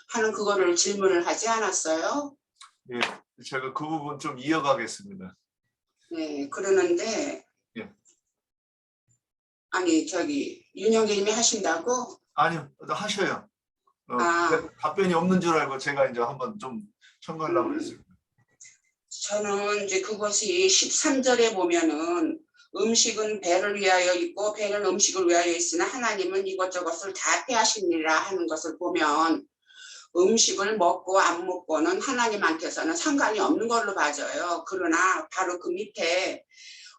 Speaker 5: 하는 그거를 질문을 하지 않았어요?
Speaker 1: 예, 제가 그 부분 좀 이어가겠습니다.
Speaker 5: 네, 그러는데
Speaker 1: 예.
Speaker 5: 아니 윤영재님이 하신다고?
Speaker 1: 아니요, 하셔요. 답변이 없는 줄 알고 제가 이제 한번 좀 첨가하려고 했습니다.
Speaker 5: 저는 이제 그것이 13절에 보면은 음식은 배를 위하여 있고 배는 음식을 위하여 있으나 하나님은 이것저것을 다 패하시니라 하는 것을 보면 음식을 먹고 안 먹고는 하나님한테서는 상관이 없는 걸로 봐져요. 그러나 바로 그 밑에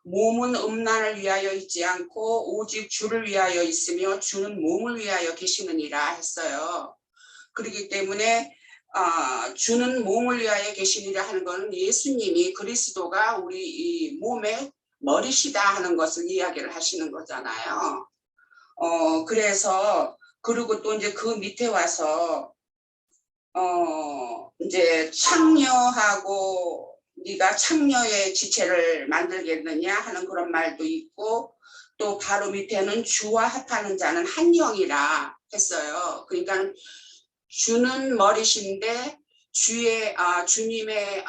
Speaker 5: 몸은 음란을 위하여 있지 않고 오직 주를 위하여 있으며 주는 몸을 위하여 계시느니라 했어요. 그렇기 때문에 주는 몸을 위하여 계시니라 하는 것은 예수님이 그리스도가 우리 이 몸의 머리시다 하는 것을 이야기를 하시는 거잖아요. 그래서 그리고 또 이제 그 밑에 와서 이제 창녀하고 네가 창녀의 지체를 만들겠느냐 하는 그런 말도 있고 또 바로 밑에는 주와 합하는 자는 한 영이라 했어요. 그러니까 주는 머리신데 주님의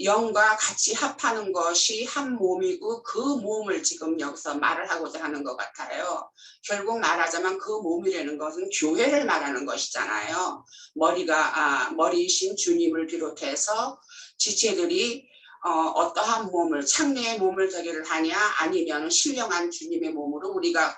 Speaker 5: 영과 같이 합하는 것이 한 몸이고 그 몸을 지금 여기서 말을 하고자 하는 것 같아요. 결국 말하자면 그 몸이라는 것은 교회를 말하는 것이잖아요. 머리이신 주님을 비롯해서 지체들이 어떠한 몸을 창녀의 몸을 되기를 하냐 아니면 신령한 주님의 몸으로 우리가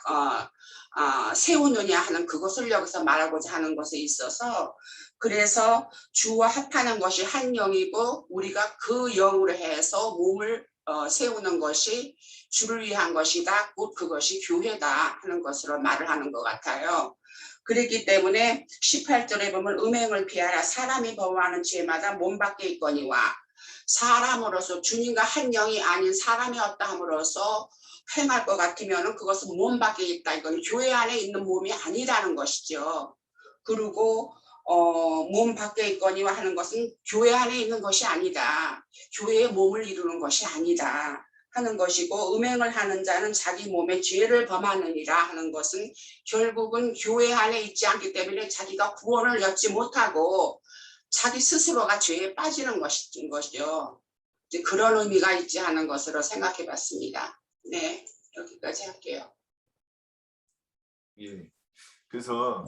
Speaker 5: 세우느냐 하는 그것을 여기서 말하고자 하는 것에 있어서 그래서 주와 합하는 것이 한 영이고 우리가 그 영으로 해서 몸을 세우는 것이 주를 위한 것이다. 곧 그것이 교회다 하는 것으로 말을 하는 것 같아요. 그렇기 때문에 18절에 보면 음행을 피하라 사람이 범하는 죄마다 몸 밖에 있거니와 사람으로서 주님과 한 영이 아닌 사람이 어떠함으로써 행할 것 같으면 그것은 몸 밖에 있다. 이건 교회 안에 있는 몸이 아니라는 것이죠. 그리고 몸 밖에 있거니와 하는 것은 교회 안에 있는 것이 아니다. 교회의 몸을 이루는 것이 아니다 하는 것이고 음행을 하는 자는 자기 몸에 죄를 범하느니라 하는 것은 결국은 교회 안에 있지 않기 때문에 자기가 구원을 얻지 못하고 자기 스스로가 죄에 빠지는 것이죠. 이제 그런 의미가 있지 않은 것으로 생각해 봤습니다. 네, 여기까지 할게요.
Speaker 1: 예. 그래서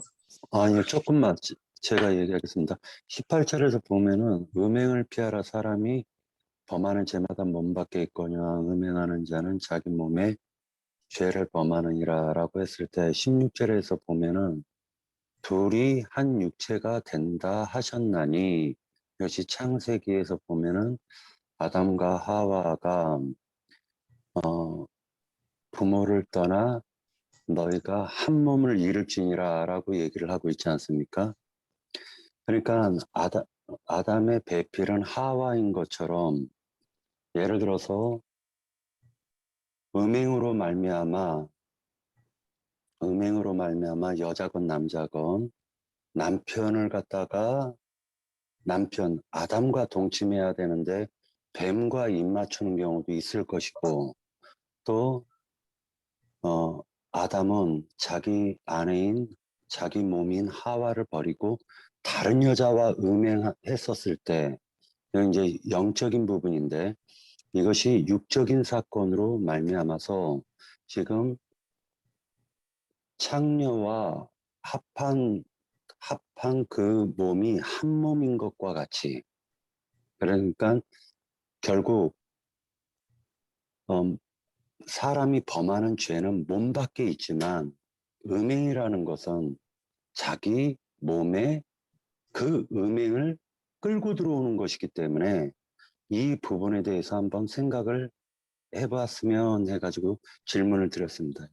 Speaker 2: 아니요, 조금만 제가 얘기하겠습니다. 18절에서 보면은 음행을 피하라 사람이 범하는 죄마다 몸 밖에 있거니와 음행하는 자는 자기 몸에 죄를 범하느니라 라고 했을 때 16절에서 보면은 둘이 한 육체가 된다 하셨나니 이것이 창세기에서 보면은 아담과 하와가 부모를 떠나 너희가 한 몸을 이룰지니라 라고 얘기를 하고 있지 않습니까? 그러니까 아담의 배필은 하와인 것처럼 예를 들어서 음행으로 말미암아 여자건 남자건 남편을 갖다가 남편 아담과 동침해야 되는데 뱀과 입 맞추는 경우도 있을 것이고 또 아담은 자기 아내인 자기 몸인 하와를 버리고 다른 여자와 음행했었을 때 이건 이제 영적인 부분인데 이것이 육적인 사건으로 말미암아서 지금 창녀와 합한 그 몸이 한 몸인 것과 같이 그러니까 결국 사람이 범하는 죄는 몸 밖에 있지만 음행이라는 것은 자기 몸에 그 음행을 끌고 들어오는 것이기 때문에 이 부분에 대해서 한번 생각을 해봤으면 해가지고 질문을 드렸습니다.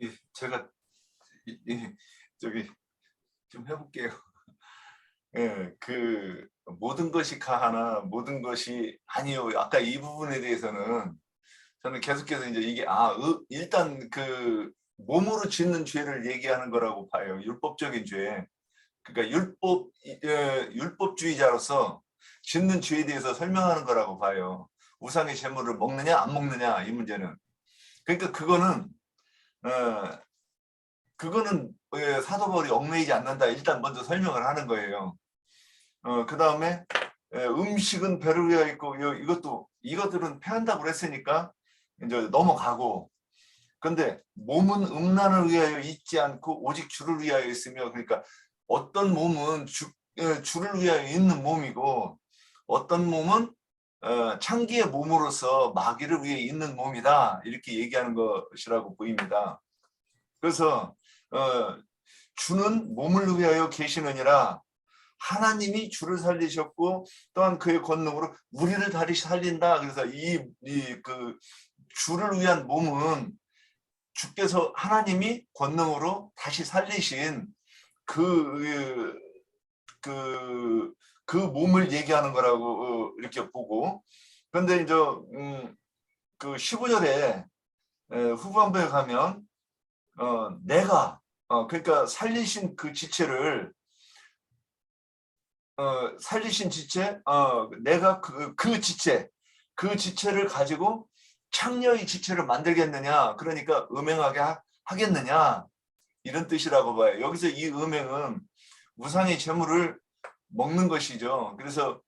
Speaker 1: 예, 제가 저기 좀 해볼게요. 예, 그 모든 것이 가하나 모든 것이 아니요. 아까 이 부분에 대해서는 저는 계속해서 이제 이게 일단 그 몸으로 짓는 죄를 얘기하는 거라고 봐요. 율법적인 죄. 그러니까 율법주의자로서 짓는 죄에 대해서 설명하는 거라고 봐요. 우상의 제물을 먹느냐 안 먹느냐 이 문제는. 그러니까 그거는 사도 바울이 얽매이지 않는다. 일단 먼저 설명을 하는 거예요. 그 다음에 음식은 배를 위하여 있고 이것들은 패한다고 그랬으니까 이제 넘어가고 근데 몸은 음란을 위하여 있지 않고 오직 주를 위하여 있으며 그러니까 어떤 몸은 주를 위하여 있는 몸이고 어떤 몸은 창기의 몸으로서 마귀를 위해 있는 몸이다 이렇게 얘기하는 것이라고 보입니다. 그래서 주는 몸을 위하여 계시느니라 하나님이 주를 살리셨고 또한 그의 권능으로 우리를 다시 살린다. 그래서 그 주를 위한 몸은 주께서 하나님이 권능으로 다시 살리신 그 몸을 얘기하는 거라고 이렇게 보고 그런데 이제 그 15절에 후반부에 가면 내가 그러니까 살리신 그 지체를 내가 그 지체를 가지고 창녀의 지체를 만들겠느냐 그러니까 음행하게 하겠느냐 이런 뜻이라고 봐요. 여기서 이 음행은 우상의 제물을 먹는 것이죠. 그래서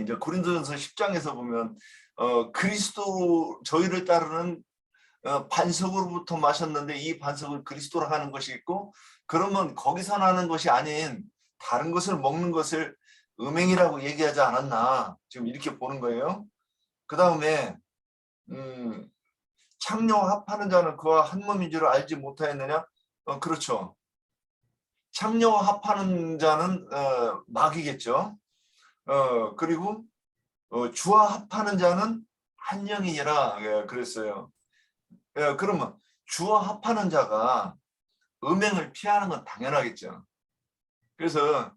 Speaker 1: 이제 고린도전서 10장에서 보면 그리스도 저희를 따르는 반석으로부터 마셨는데 이 반석을 그리스도로 하는 것이 있고 그러면 거기서 나는 것이 아닌 다른 것을 먹는 것을 음행이라고 얘기하지 않았나 지금 이렇게 보는 거예요. 그 다음에 창녀와 합하는 자는 그와 한 몸인 줄 알지 못하였느냐? 그렇죠. 창녀와 합하는 자는 마귀겠죠. 그리고 주와 합하는 자는 한 영이니라 그랬어요. 그러면 주와 합하는 자가 음행을 피하는 건 당연하겠죠. 그래서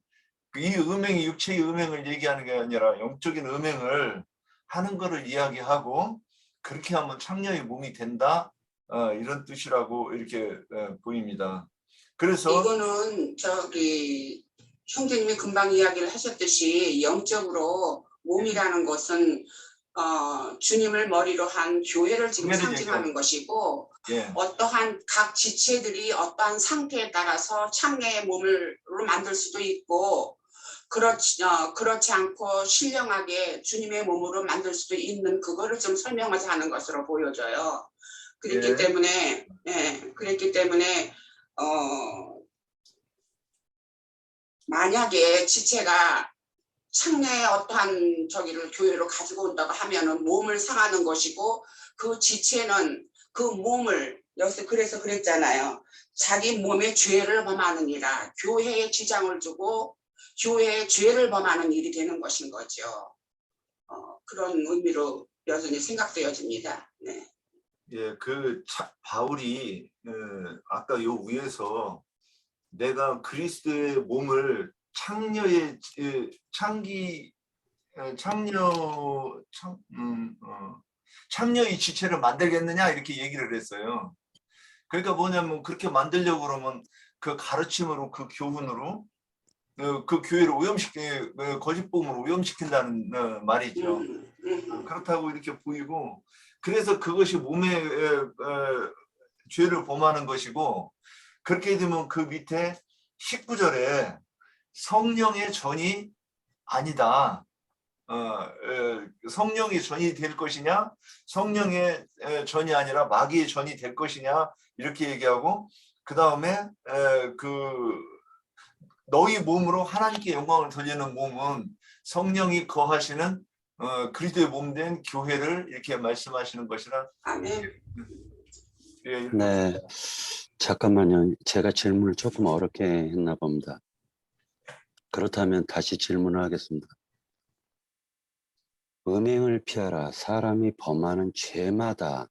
Speaker 1: 이 음행이 육체의 음행을 얘기하는 게 아니라 영적인 음행을 하는 것을 이야기하고 그렇게 하면 창녀의 몸이 된다 이런 뜻이라고 이렇게 보입니다. 그래서
Speaker 5: 이거는 저기 형제님이 금방 이야기를 하셨듯이 영적으로 몸이라는 것은 주님을 머리로 한 교회를 지금 상징하는 것이고
Speaker 1: 예.
Speaker 5: 어떠한 각 지체들이 어떠한 상태에 따라서 창녀의 몸을 만들 수도 있고 그렇지 않고 신령하게 주님의 몸으로 만들 수도 있는 그거를 좀 설명하자 하는 것으로 보여져요. 그랬기
Speaker 1: 예.
Speaker 5: 때문에 만약에 지체가 창녀의 어떠한 저기를 교회로 가지고 온다고 하면은 몸을 상하는 것이고, 그 지체는 그 몸을, 여기서 그래서 그랬잖아요. 자기 몸에 죄를 범하느니라. 교회에 지장을 주고 교회에 죄를 범하는 일이 되는 것인 거죠. 그런 의미로 여전히 생각되어집니다. 네.
Speaker 1: 예, 바울이 아까 요 위에서 내가 그리스도의 몸을 창녀의 창녀의 지체를 만들겠느냐 이렇게 얘기를 했어요. 그러니까 뭐냐면 그렇게 만들려고 그러면 그 가르침으로, 그 교훈으로 그 교회를 거짓 복음으로 오염시킨다는 말이죠. 그렇다고 이렇게 보이고, 그래서 그것이 몸에 죄를 범하는 것이고, 그렇게 되면 그 밑에 19절에 성령의 전이 아니다. 성령의 전이 될 것이냐, 성령의 전이 아니라 마귀의 전이 될 것이냐 이렇게 얘기하고, 그 다음에 너희 몸으로 하나님께 영광을 돌리는 몸은 성령이 거하시는 그리스도의 몸된 교회를 이렇게 말씀하시는 것이라.
Speaker 5: 아멘.
Speaker 1: 예,
Speaker 2: 네, 잠깐만요. 제가 질문을 조금 어렵게 했나 봅니다. 그렇다면 다시 질문을 하겠습니다. 음행을 피하라. 사람이 범하는 죄마다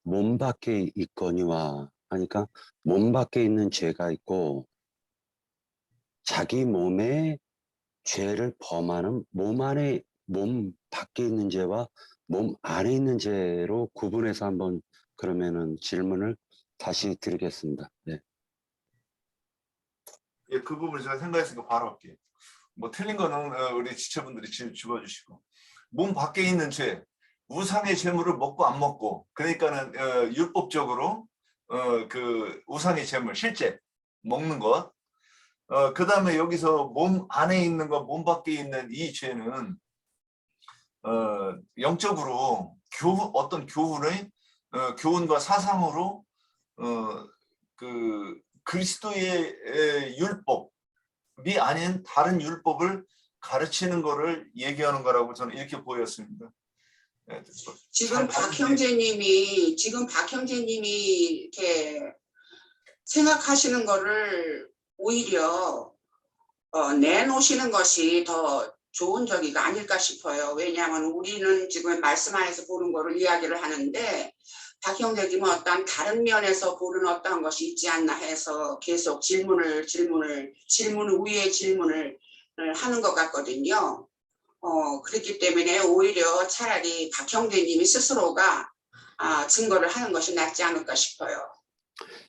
Speaker 2: 몸 밖에 있거니와 하니까 몸 밖에 있는 죄가 있고, 자기 몸에 죄를 범하는 몸 밖에 있는 죄와 몸 안에 있는 죄로 구분해서 한번 그러면은 질문을 다시 드리겠습니다. 네.
Speaker 1: 예, 그 부분을 제가 생각했으니까 바로 할게요. 뭐 틀린 거는 우리 지체분들이 집어주시고, 몸 밖에 있는 죄, 우상의 재물을 먹고 안 먹고, 그러니까는 율법적으로 그 우상의 재물 실제 먹는 것, 그 다음에 여기서 몸 안에 있는 것, 몸 밖에 있는 이 죄는 영적으로 어떤 교훈과 사상으로 그 그리스도의 율법이 아닌 다른 율법을 가르치는 거를 얘기하는 거라고 저는 이렇게 보였습니다.
Speaker 5: 지금 박형제님이 이렇게 생각하시는 거를 오히려 내놓으시는 것이 더 좋은 저기가 아닐까 싶어요. 왜냐하면 우리는 지금 말씀 안에서 보는 거를 이야기를 하는데, 박형제님은 어떤 다른 면에서 보는 어떤 것이 있지 않나 해서 계속 질문 위에 질문을 하는 것 같거든요. 그렇기 때문에 오히려 차라리 박형제님이 스스로가 증거를 하는 것이 낫지 않을까 싶어요.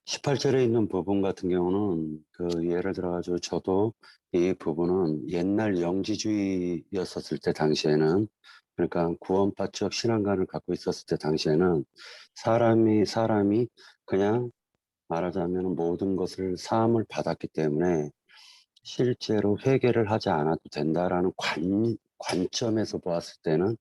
Speaker 2: 18절에 있는 부분 같은 경우는 예를 들어가지고 저도 이 부분은 옛날 영지주의였었을 때 당시에는, 그러니까 구원파적 신앙관을 갖고 있었을 때 당시에는 사람이 그냥 말하자면 모든 것을 사함을 받았기 때문에 실제로 회개를 하지 않아도 된다라는 관점에서 보았을 때는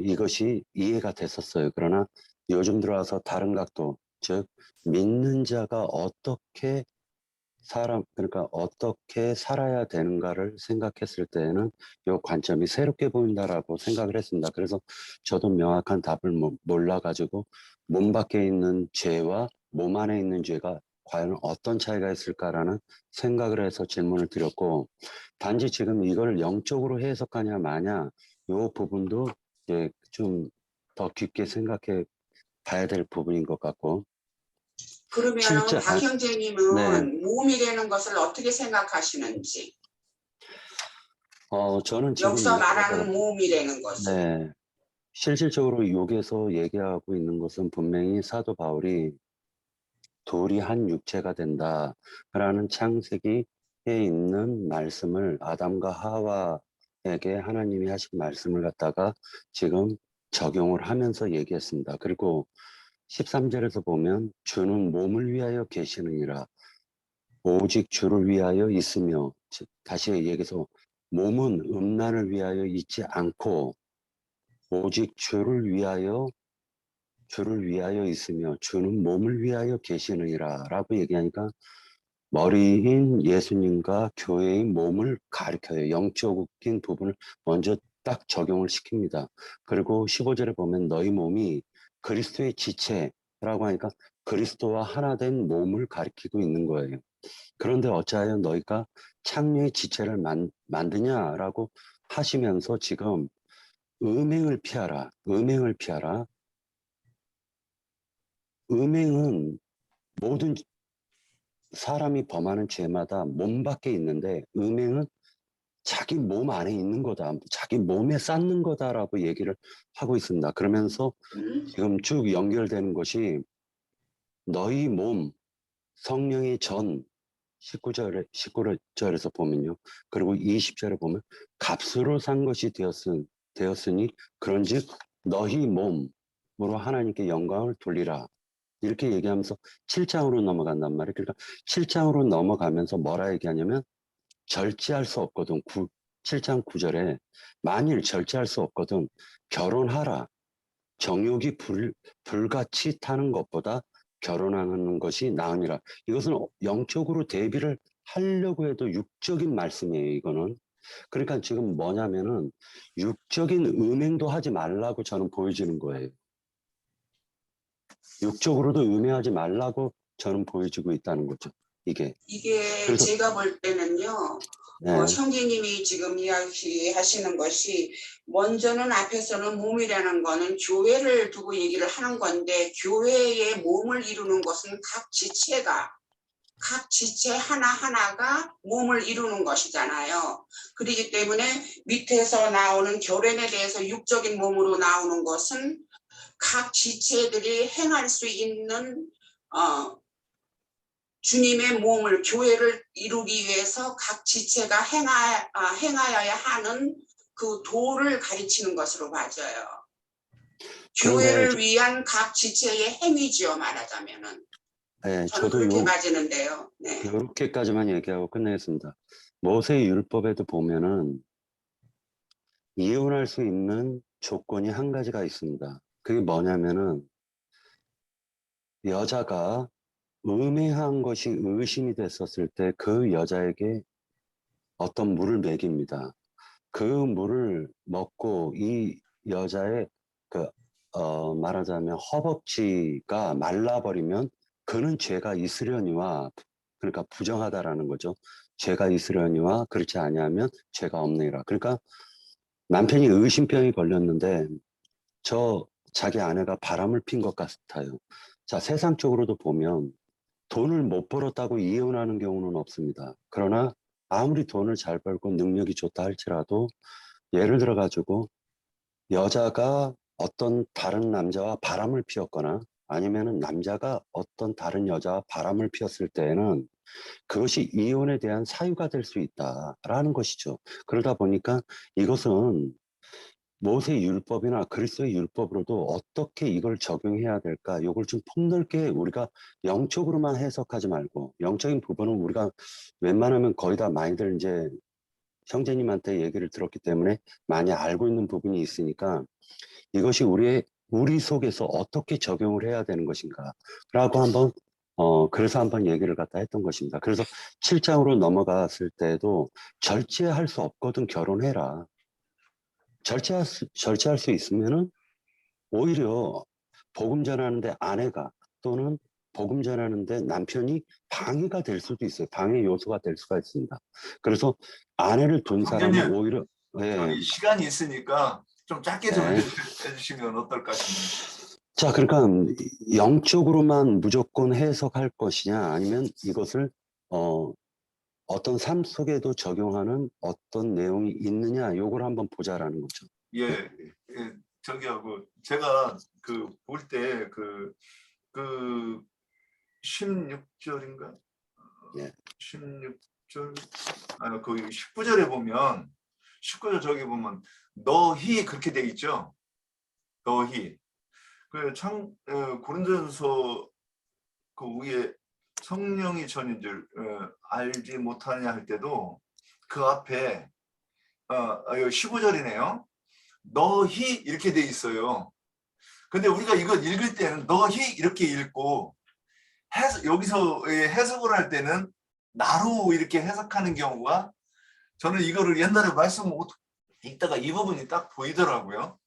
Speaker 2: 이것이 이해가 됐었어요. 그러나 요즘 들어와서 다른 각도, 즉 믿는 자가 그러니까 어떻게 살아야 되는가를 생각했을 때에는 이 관점이 새롭게 보인다라고 생각을 했습니다. 그래서 저도 명확한 답을 몰라가지고 몸 밖에 있는 죄와 몸 안에 있는 죄가 과연 어떤 차이가 있을까라는 생각을 해서 질문을 드렸고, 단지 지금 이걸 영적으로 해석하냐 마냐 이 부분도 이제 좀 더 깊게 생각해 봐야 될 부분인 것 같고.
Speaker 5: 그러면 박형제님은
Speaker 2: 네.
Speaker 5: 몸이라는 것을 어떻게 생각하시는지,
Speaker 2: 저는 지금
Speaker 5: 여기서 말하는 몸이라는 것을.
Speaker 2: 네, 실질적으로 여기에서 얘기하고 있는 것은 분명히 사도 바울이 둘이 한 육체가 된다라는 창세기에 있는 말씀을 아담과 하와에게 하나님이 하신 말씀을 갖다가 지금 적용을 하면서 얘기했습니다. 그리고 13절에서 보면 주는 몸을 위하여 계시느니라, 오직 주를 위하여 있으며, 다시 얘기해서 몸은 음란을 위하여 있지 않고 오직 주를 위하여 주를 위하여 있으며 주는 몸을 위하여 계시느니라 라고 얘기하니까 머리인 예수님과 교회의 몸을 가리켜요. 영적인 부분을 먼저 딱 적용을 시킵니다. 그리고 15절에 보면 너희 몸이 그리스도의 지체라고 하니까 그리스도와 하나 된 몸을 가리키고 있는 거예요. 그런데 어찌하여 너희가 창녀의 지체를 만드냐라고 하시면서 지금 음행을 피하라. 음행을 피하라. 음행은 모든 사람이 범하는 죄마다 몸 밖에 있는데 음행은 자기 몸 안에 있는 거다. 자기 몸에 쌓는 거다라고 얘기를 하고 있습니다. 그러면서 지금 쭉 연결되는 것이 너희 몸 성령의 전 19절에서 보면요. 그리고 20절에 보면 값으로 산 것이 되었으니 그런즉 너희 몸으로 하나님께 영광을 돌리라. 이렇게 얘기하면서 7장으로 넘어간단 말이에요. 그러니까 7장으로 넘어가면서 뭐라 얘기하냐면 절제할 수 없거든. 7장 9절에 만일 절제할 수 없거든 결혼하라. 정욕이 불같이 타는 것보다 결혼하는 것이 나으니라. 이것은 영적으로 대비를 하려고 해도 육적인 말씀이에요. 이거는. 그러니까 지금 뭐냐면은 육적인 음행도 하지 말라고 저는 보여지는 거예요. 육적으로도 음행하지 말라고 저는 보여지고 있다는 거죠. 이게 그래서
Speaker 5: 제가 볼 때는요.
Speaker 2: 네,
Speaker 5: 형제님이 지금 이야기하시는 것이 먼저는 앞에서는 몸이라는 거는 교회를 두고 얘기를 하는 건데 교회의 몸을 이루는 것은 각 지체 하나하나가 몸을 이루는 것이잖아요. 그렇기 때문에 밑에서 나오는 교련에 대해서 육적인 몸으로 나오는 것은 각 지체들이 행할 수 있는 주님의 몸을 교회를 이루기 위해서 각 지체가 행하여야 하는 그 도를 가르치는 것으로 봐져요. 교회를 위한 각 지체의 행위지요, 말하자면은.
Speaker 2: 네,
Speaker 5: 저는
Speaker 2: 저도
Speaker 5: 그렇게 맞이는데요. 네.
Speaker 2: 이렇게까지만 얘기하고 끝내겠습니다. 모세 율법에도 보면은 이혼할 수 있는 조건이 한 가지가 있습니다. 그게 뭐냐면은 여자가 음해한 것이 의심이 됐었을 때 그 여자에게 어떤 물을 먹입니다. 그 물을 먹고 이 여자의 말하자면 허벅지가 말라버리면 그는 죄가 있으려니와 그러니까 부정하다라는 거죠. 죄가 있으려니와 그렇지 아니하면 죄가 없느니라. 그러니까 남편이 의심병이 걸렸는데 자기 아내가 바람을 핀 것 같아요. 자, 세상적으로도 보면 돈을 못 벌었다고 이혼하는 경우는 없습니다. 그러나 아무리 돈을 잘 벌고 능력이 좋다 할지라도 예를 들어 가지고 여자가 어떤 다른 남자와 바람을 피웠거나 아니면은 남자가 어떤 다른 여자와 바람을 피웠을 때에는 그것이 이혼에 대한 사유가 될 수 있다라는 것이죠. 그러다 보니까 이것은 모세 율법이나 그리스도의 율법으로도 어떻게 이걸 적용해야 될까? 이걸 좀 폭넓게 우리가 영적으로만 해석하지 말고 영적인 부분은 우리가 웬만하면 거의 다 많이들 이제 형제님한테 얘기를 들었기 때문에 많이 알고 있는 부분이 있으니까 이것이 우리 속에서 어떻게 적용을 해야 되는 것인가 라고 한번 그래서 한번 얘기를 갖다 했던 것입니다. 그래서 7장으로 넘어갔을 때도 절제할 수 없거든 결혼해라. 절제할 수 있으면은 오히려 복음 전하는데 아내가 또는 복음 전하는데 남편이 방해가 될 수도 있어요. 방해 요소가 될 수가 있습니다. 그래서 아내를 둔 사람은
Speaker 1: 형제님,
Speaker 2: 오히려
Speaker 1: 저희 시간이 있으니까 좀 짧게 좀
Speaker 2: 네.
Speaker 1: 해주시면 어떨까 싶네요.
Speaker 2: 자, 그러니까 영적으로만 무조건 해석할 것이냐 아니면 이것을 어떤 삶 속에도 적용하는 어떤 내용이 있느냐 요걸 한번 보자라는 거죠.
Speaker 1: 예, 예, 저기하고 제가 볼 때 그 16절인가?
Speaker 2: 예.
Speaker 1: 16절 거기 19절에 보면 19절 저기 보면 너희 그렇게 돼 있죠. 너희 고린도전서 그 위에 성령이 전인 줄 알지 못하냐 할 때도 그 앞에 15절이네요. 너희 이렇게 돼 있어요. 근데 우리가 이거 읽을 때는 너희 이렇게 읽고 여기서 해석을 할 때는 나로 이렇게 해석하는 경우가 저는 이거를 옛날에 말씀 읽다가 이 부분이 딱 보이더라고요.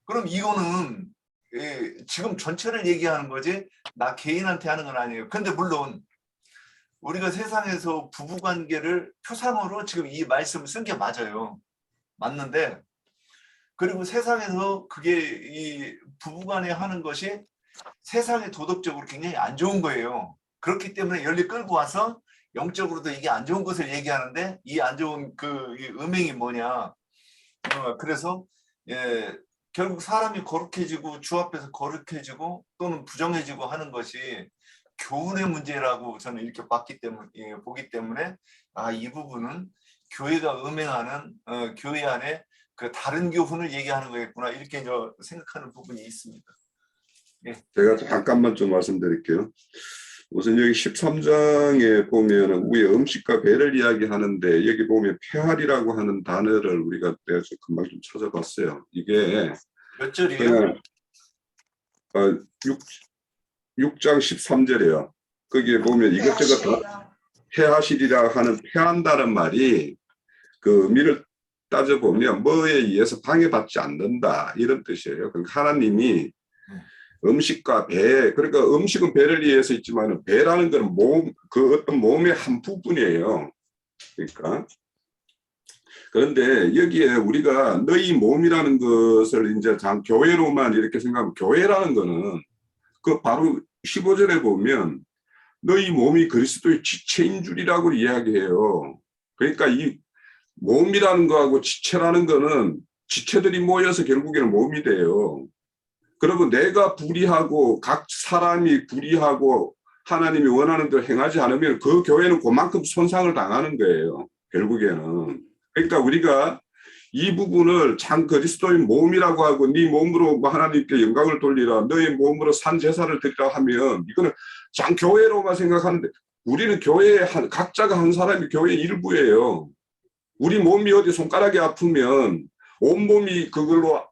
Speaker 1: 그럼 이거는 지금 전체를 얘기하는 거지 나 개인한테 하는 건 아니에요. 근데 물론 우리가 세상에서 부부관계를 표상으로 지금 이 말씀을 쓴 게 맞아요. 맞는데 그리고 세상에서 그게 이 부부간에 하는 것이 세상의 도덕적으로 굉장히 안 좋은 거예요. 그렇기 때문에 연리 끌고 와서 영적으로도 이게 안 좋은 것을 얘기하는데 이 안 좋은 이 음행이 뭐냐. 그래서 결국 사람이 거룩해지고 주 앞에서 거룩해지고 또는 부정해지고 하는 것이 교훈의 문제라고 저는 이렇게 보기 때문에 이 부분은 교회가 음행하는 교회 안에 그 다른 교훈을 얘기하는 거겠구나 이렇게 생각하는 부분이 있습니다.
Speaker 4: 제가 잠깐만 좀 말씀드릴게요. 우선 여기 13장에 보면 위에 음식과 배를 이야기하는데 여기 보면 폐활이라고 하는 단어를 우리가 내가 금방 좀 찾아봤어요. 이게
Speaker 1: 몇 절이에요?
Speaker 4: 그냥 6장 13절이에요. 거기에 보면 이것저것 다 폐하시리라 하는 폐한다는 말이 그 의미를 따져보면 뭐에 의해서 방해받지 않는다 이런 뜻이에요. 그러니까 하나님이 음식과 배, 그러니까 음식은 배를 위해서 있지만 배라는 것은 그 어떤 몸의 한 부분이에요. 그러니까 그런데 여기에 우리가 너희 몸이라는 것을 이제 교회로만 이렇게 생각하면 교회라는 거는 그 바로 15절에 보면 너희 몸이 그리스도의 지체인 줄이라고 이야기해요. 그러니까 이 몸이라는 거하고 지체라는 거는 지체들이 모여서 결국에는 몸이 돼요. 그러면 내가 불의하고 각 사람이 불의하고 하나님이 원하는 대로 행하지 않으면 그 교회는 그만큼 손상을 당하는 거예요. 결국에는. 그러니까 우리가 이 부분을 참 그리스도의 몸이라고 하고 네 몸으로 하나님께 영광을 돌리라 너의 몸으로 산 제사를 드리라 하면 이거는 참 교회로만 생각하는데 우리는 교회에 각자가 한 사람이 교회의 일부예요. 우리 몸이 어디 손가락이 아프면 온몸이 그걸로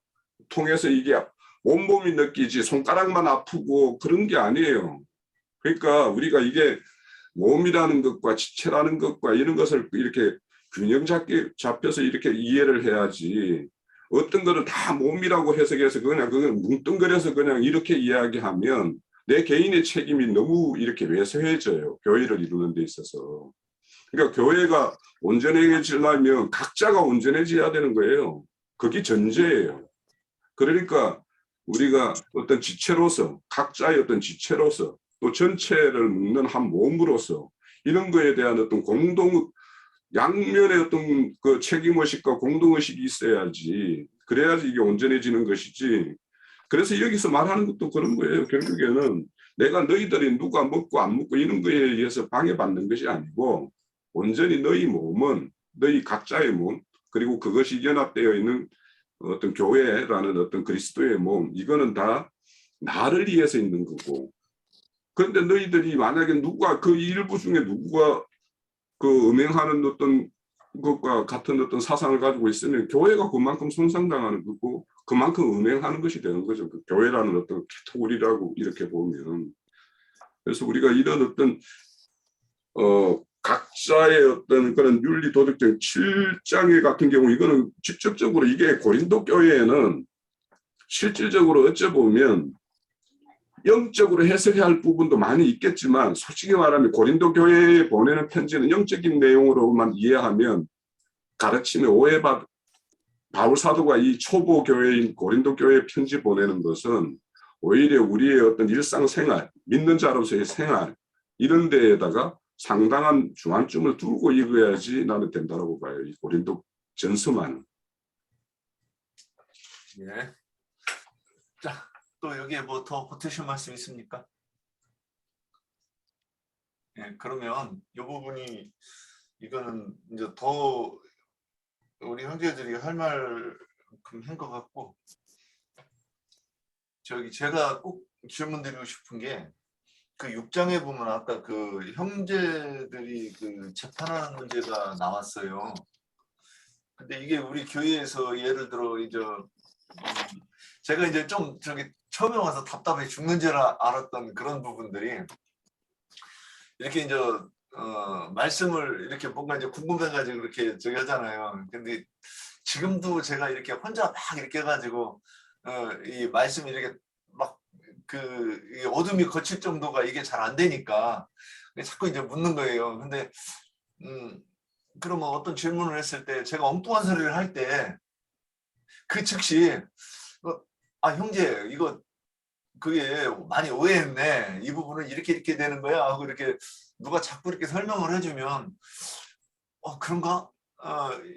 Speaker 4: 통해서 이게 온몸이 느끼지 손가락만 아프고 그런 게 아니에요. 그러니까 우리가 이게 몸이라는 것과 지체라는 것과 이런 것을 이렇게 균형 잡혀서 이렇게 이해를 해야지 어떤 거는 다 몸이라고 해석해서 그건 뭉뚱그려서 그냥 이렇게 이야기하면 내 개인의 책임이 너무 이렇게 왜소해져요. 교회를 이루는 데 있어서. 그러니까 교회가 온전해지려면 각자가 온전해져야 되는 거예요. 그게 전제예요. 그러니까 우리가 어떤 지체로서 각자의 어떤 지체로서 또 전체를 묶는 한 몸으로서 이런 거에 대한 어떤 양면의 어떤 그 책임의식과 공동의식이 있어야지 그래야지 이게 온전해지는 것이지. 그래서 여기서 말하는 것도 그런 거예요. 결국에는 내가 너희들이 누가 먹고 안 먹고 이런 거에 의해서 방해받는 것이 아니고 온전히 너희 몸은 너희 각자의 몸 그리고 그것이 연합되어 있는 어떤 교회라는 어떤 그리스도의 몸 이거는 다 나를 위해서 있는 거고 그런데 너희들이 만약에 누가 그 일부 중에 누구가 그 음행하는 어떤 것과 같은 어떤 사상을 가지고 있으면 교회가 그만큼 손상당하는 거고 그만큼 음행하는 것이 되는 거죠. 그 교회라는 어떤 캐테고리라고 이렇게 보면. 그래서 우리가 이런 어떤 각자의 어떤 그런 윤리 도덕적 7장의 같은 경우 이거는 직접적으로 이게 고린도 교회에는 실질적으로 어쩌보면 영적으로 해석해야 할 부분도 많이 있겠지만 솔직히 말하면 고린도 교회에 보내는 편지는 영적인 내용으로만 이해하면 가르침에 오해받 바울 사도가 이 초보 교회인 고린도 교회에 편지 보내는 것은 오히려 우리의 어떤 일상생활 믿는 자로서의 생활 이런 데에다가 상당한 중앙점을 두고 읽어야지 나는 된다고 봐요. 이 고린도 전서만.
Speaker 1: 예. 자, 또 여기에 뭐 더 보태실 말씀 있습니까? 예, 그러면 이 부분이 이거는 이제 더 우리 형제들이 할 말만큼 한 것 같고 제가 꼭 질문드리고 싶은 게 그 6장에 보면 아까 그 형제들이 그 재판하는 문제가 나왔어요. 근데 이게 우리 교회에서 예를 들어 이제 제가 이제 좀 저기 처음에 와서 답답해 죽는 줄 알았던 그런 부분들이 이렇게 이제 말씀을 이렇게 뭔가 이제 궁금해가지고 이렇게 저기 하잖아요. 근데 지금도 제가 이렇게 혼자 막 이렇게 해가지고 이 말씀이 이렇게 막 이 어둠이 거칠 정도가 이게 잘 안 되니까 자꾸 이제 묻는 거예요. 근데 그러면 어떤 질문을 했을 때 제가 엉뚱한 소리를 할 때 그 즉시 아 형제 이거 그게 많이 오해했네. 이 부분은 이렇게 되는 거야 하고 이렇게 누가 자꾸 이렇게 설명을 해주면 그런가?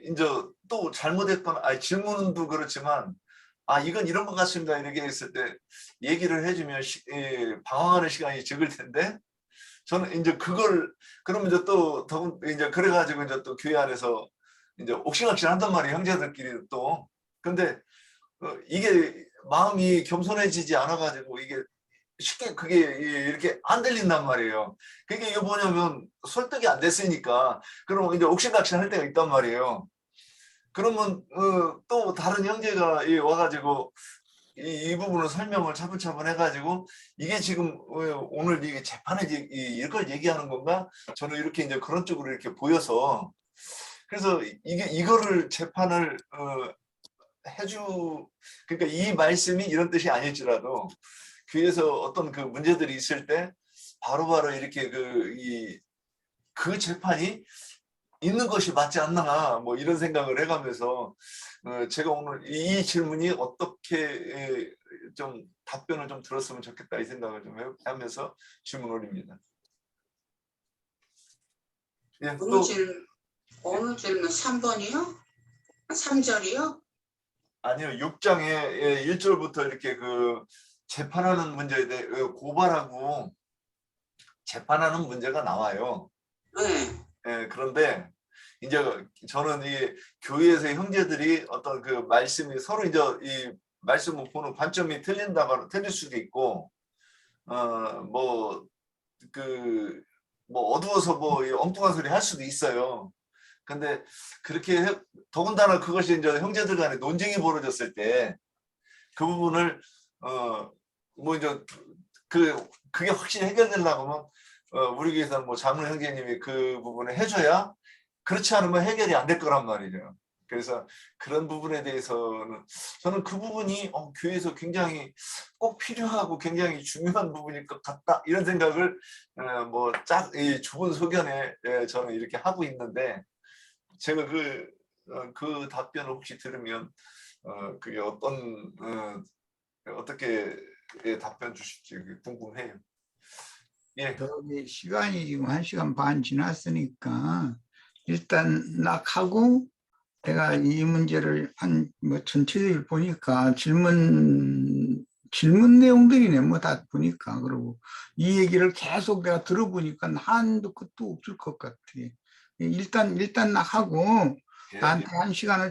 Speaker 1: 이제 또 잘못했거나 질문도 그렇지만 이건 이런 것 같습니다. 이렇게 했을 때 얘기를 해주면 방황하는 시간이 적을 텐데 저는 이제 그걸 그러면 이제 또 이제 그래가지고 이제 또 교회 안에서 이제 옥신각신 한단 말이에요. 형제들끼리 또. 근데 이게 마음이 겸손해지지 않아가지고 이게 쉽게 그게 이렇게 안 들린단 말이에요. 그게 이게 뭐냐면 설득이 안 됐으니까 그럼 이제 옥신각신 할 때가 있단 말이에요. 그러면 또 다른 형제가 와가지고 이 부분을 설명을 차분차분 해가지고 이게 지금 오늘 이게 재판에 이걸 얘기하는 건가? 저는 이렇게 이제 그런 쪽으로 이렇게 보여서 그래서 이거를 재판을 그러니까 이 말씀이 이런 뜻이 아닐지라도 교회에서 어떤 그 문제들이 있을 때 바로바로 이렇게 그 재판이 있는 것이 맞지 않나 뭐 이런 생각을 해가면서 제가 오늘 이 질문이 어떻게 좀 답변을 좀 들었으면 좋겠다 이 생각을 좀 하면서 질문 올립니다. 예, 또
Speaker 5: 어느 질문 3번이요? 3절이요?
Speaker 1: 아니요 6장에 1절부터 이렇게 재판하는 문제에 대해 고발하고 재판하는 문제가 나와요.
Speaker 5: 네.
Speaker 1: 예, 그런데 이제 저는 이 교회에서의 형제들이 어떤 그 말씀이 서로 이제 이 말씀을 보는 관점이 틀릴 수도 있고, 뭐 어두워서 엉뚱한 소리 할 수도 있어요. 근데 그렇게 더군다나 그것이 이제 형제들 간에 논쟁이 벌어졌을 때 그 부분을 뭐 이제 그게 확실히 해결되려고 하면 우리 교회에서는 뭐 장로 형제님이 그 부분을 해줘야 그렇지 않으면 해결이 안 될 거란 말이죠. 그래서 그런 부분에 대해서는 저는 그 부분이 교회에서 굉장히 꼭 필요하고 굉장히 중요한 부분일 것 같다 이런 생각을 이 좁은 소견에 저는 이렇게 하고 있는데 제가 그 답변을 혹시 들으면 그게 어떻게 답변 주실지 궁금해요. 예.
Speaker 6: 저기 시간이 지금 1시간 반 지났으니까 일단 낙하고 내가 이 문제를 전체적으로 보니까 질문 내용들이네 뭐 다 보니까. 그리고 이 얘기를 계속 내가 들어보니까 한도 끝도 없을 것 같아. 일단 낙하고 나한테 1시간을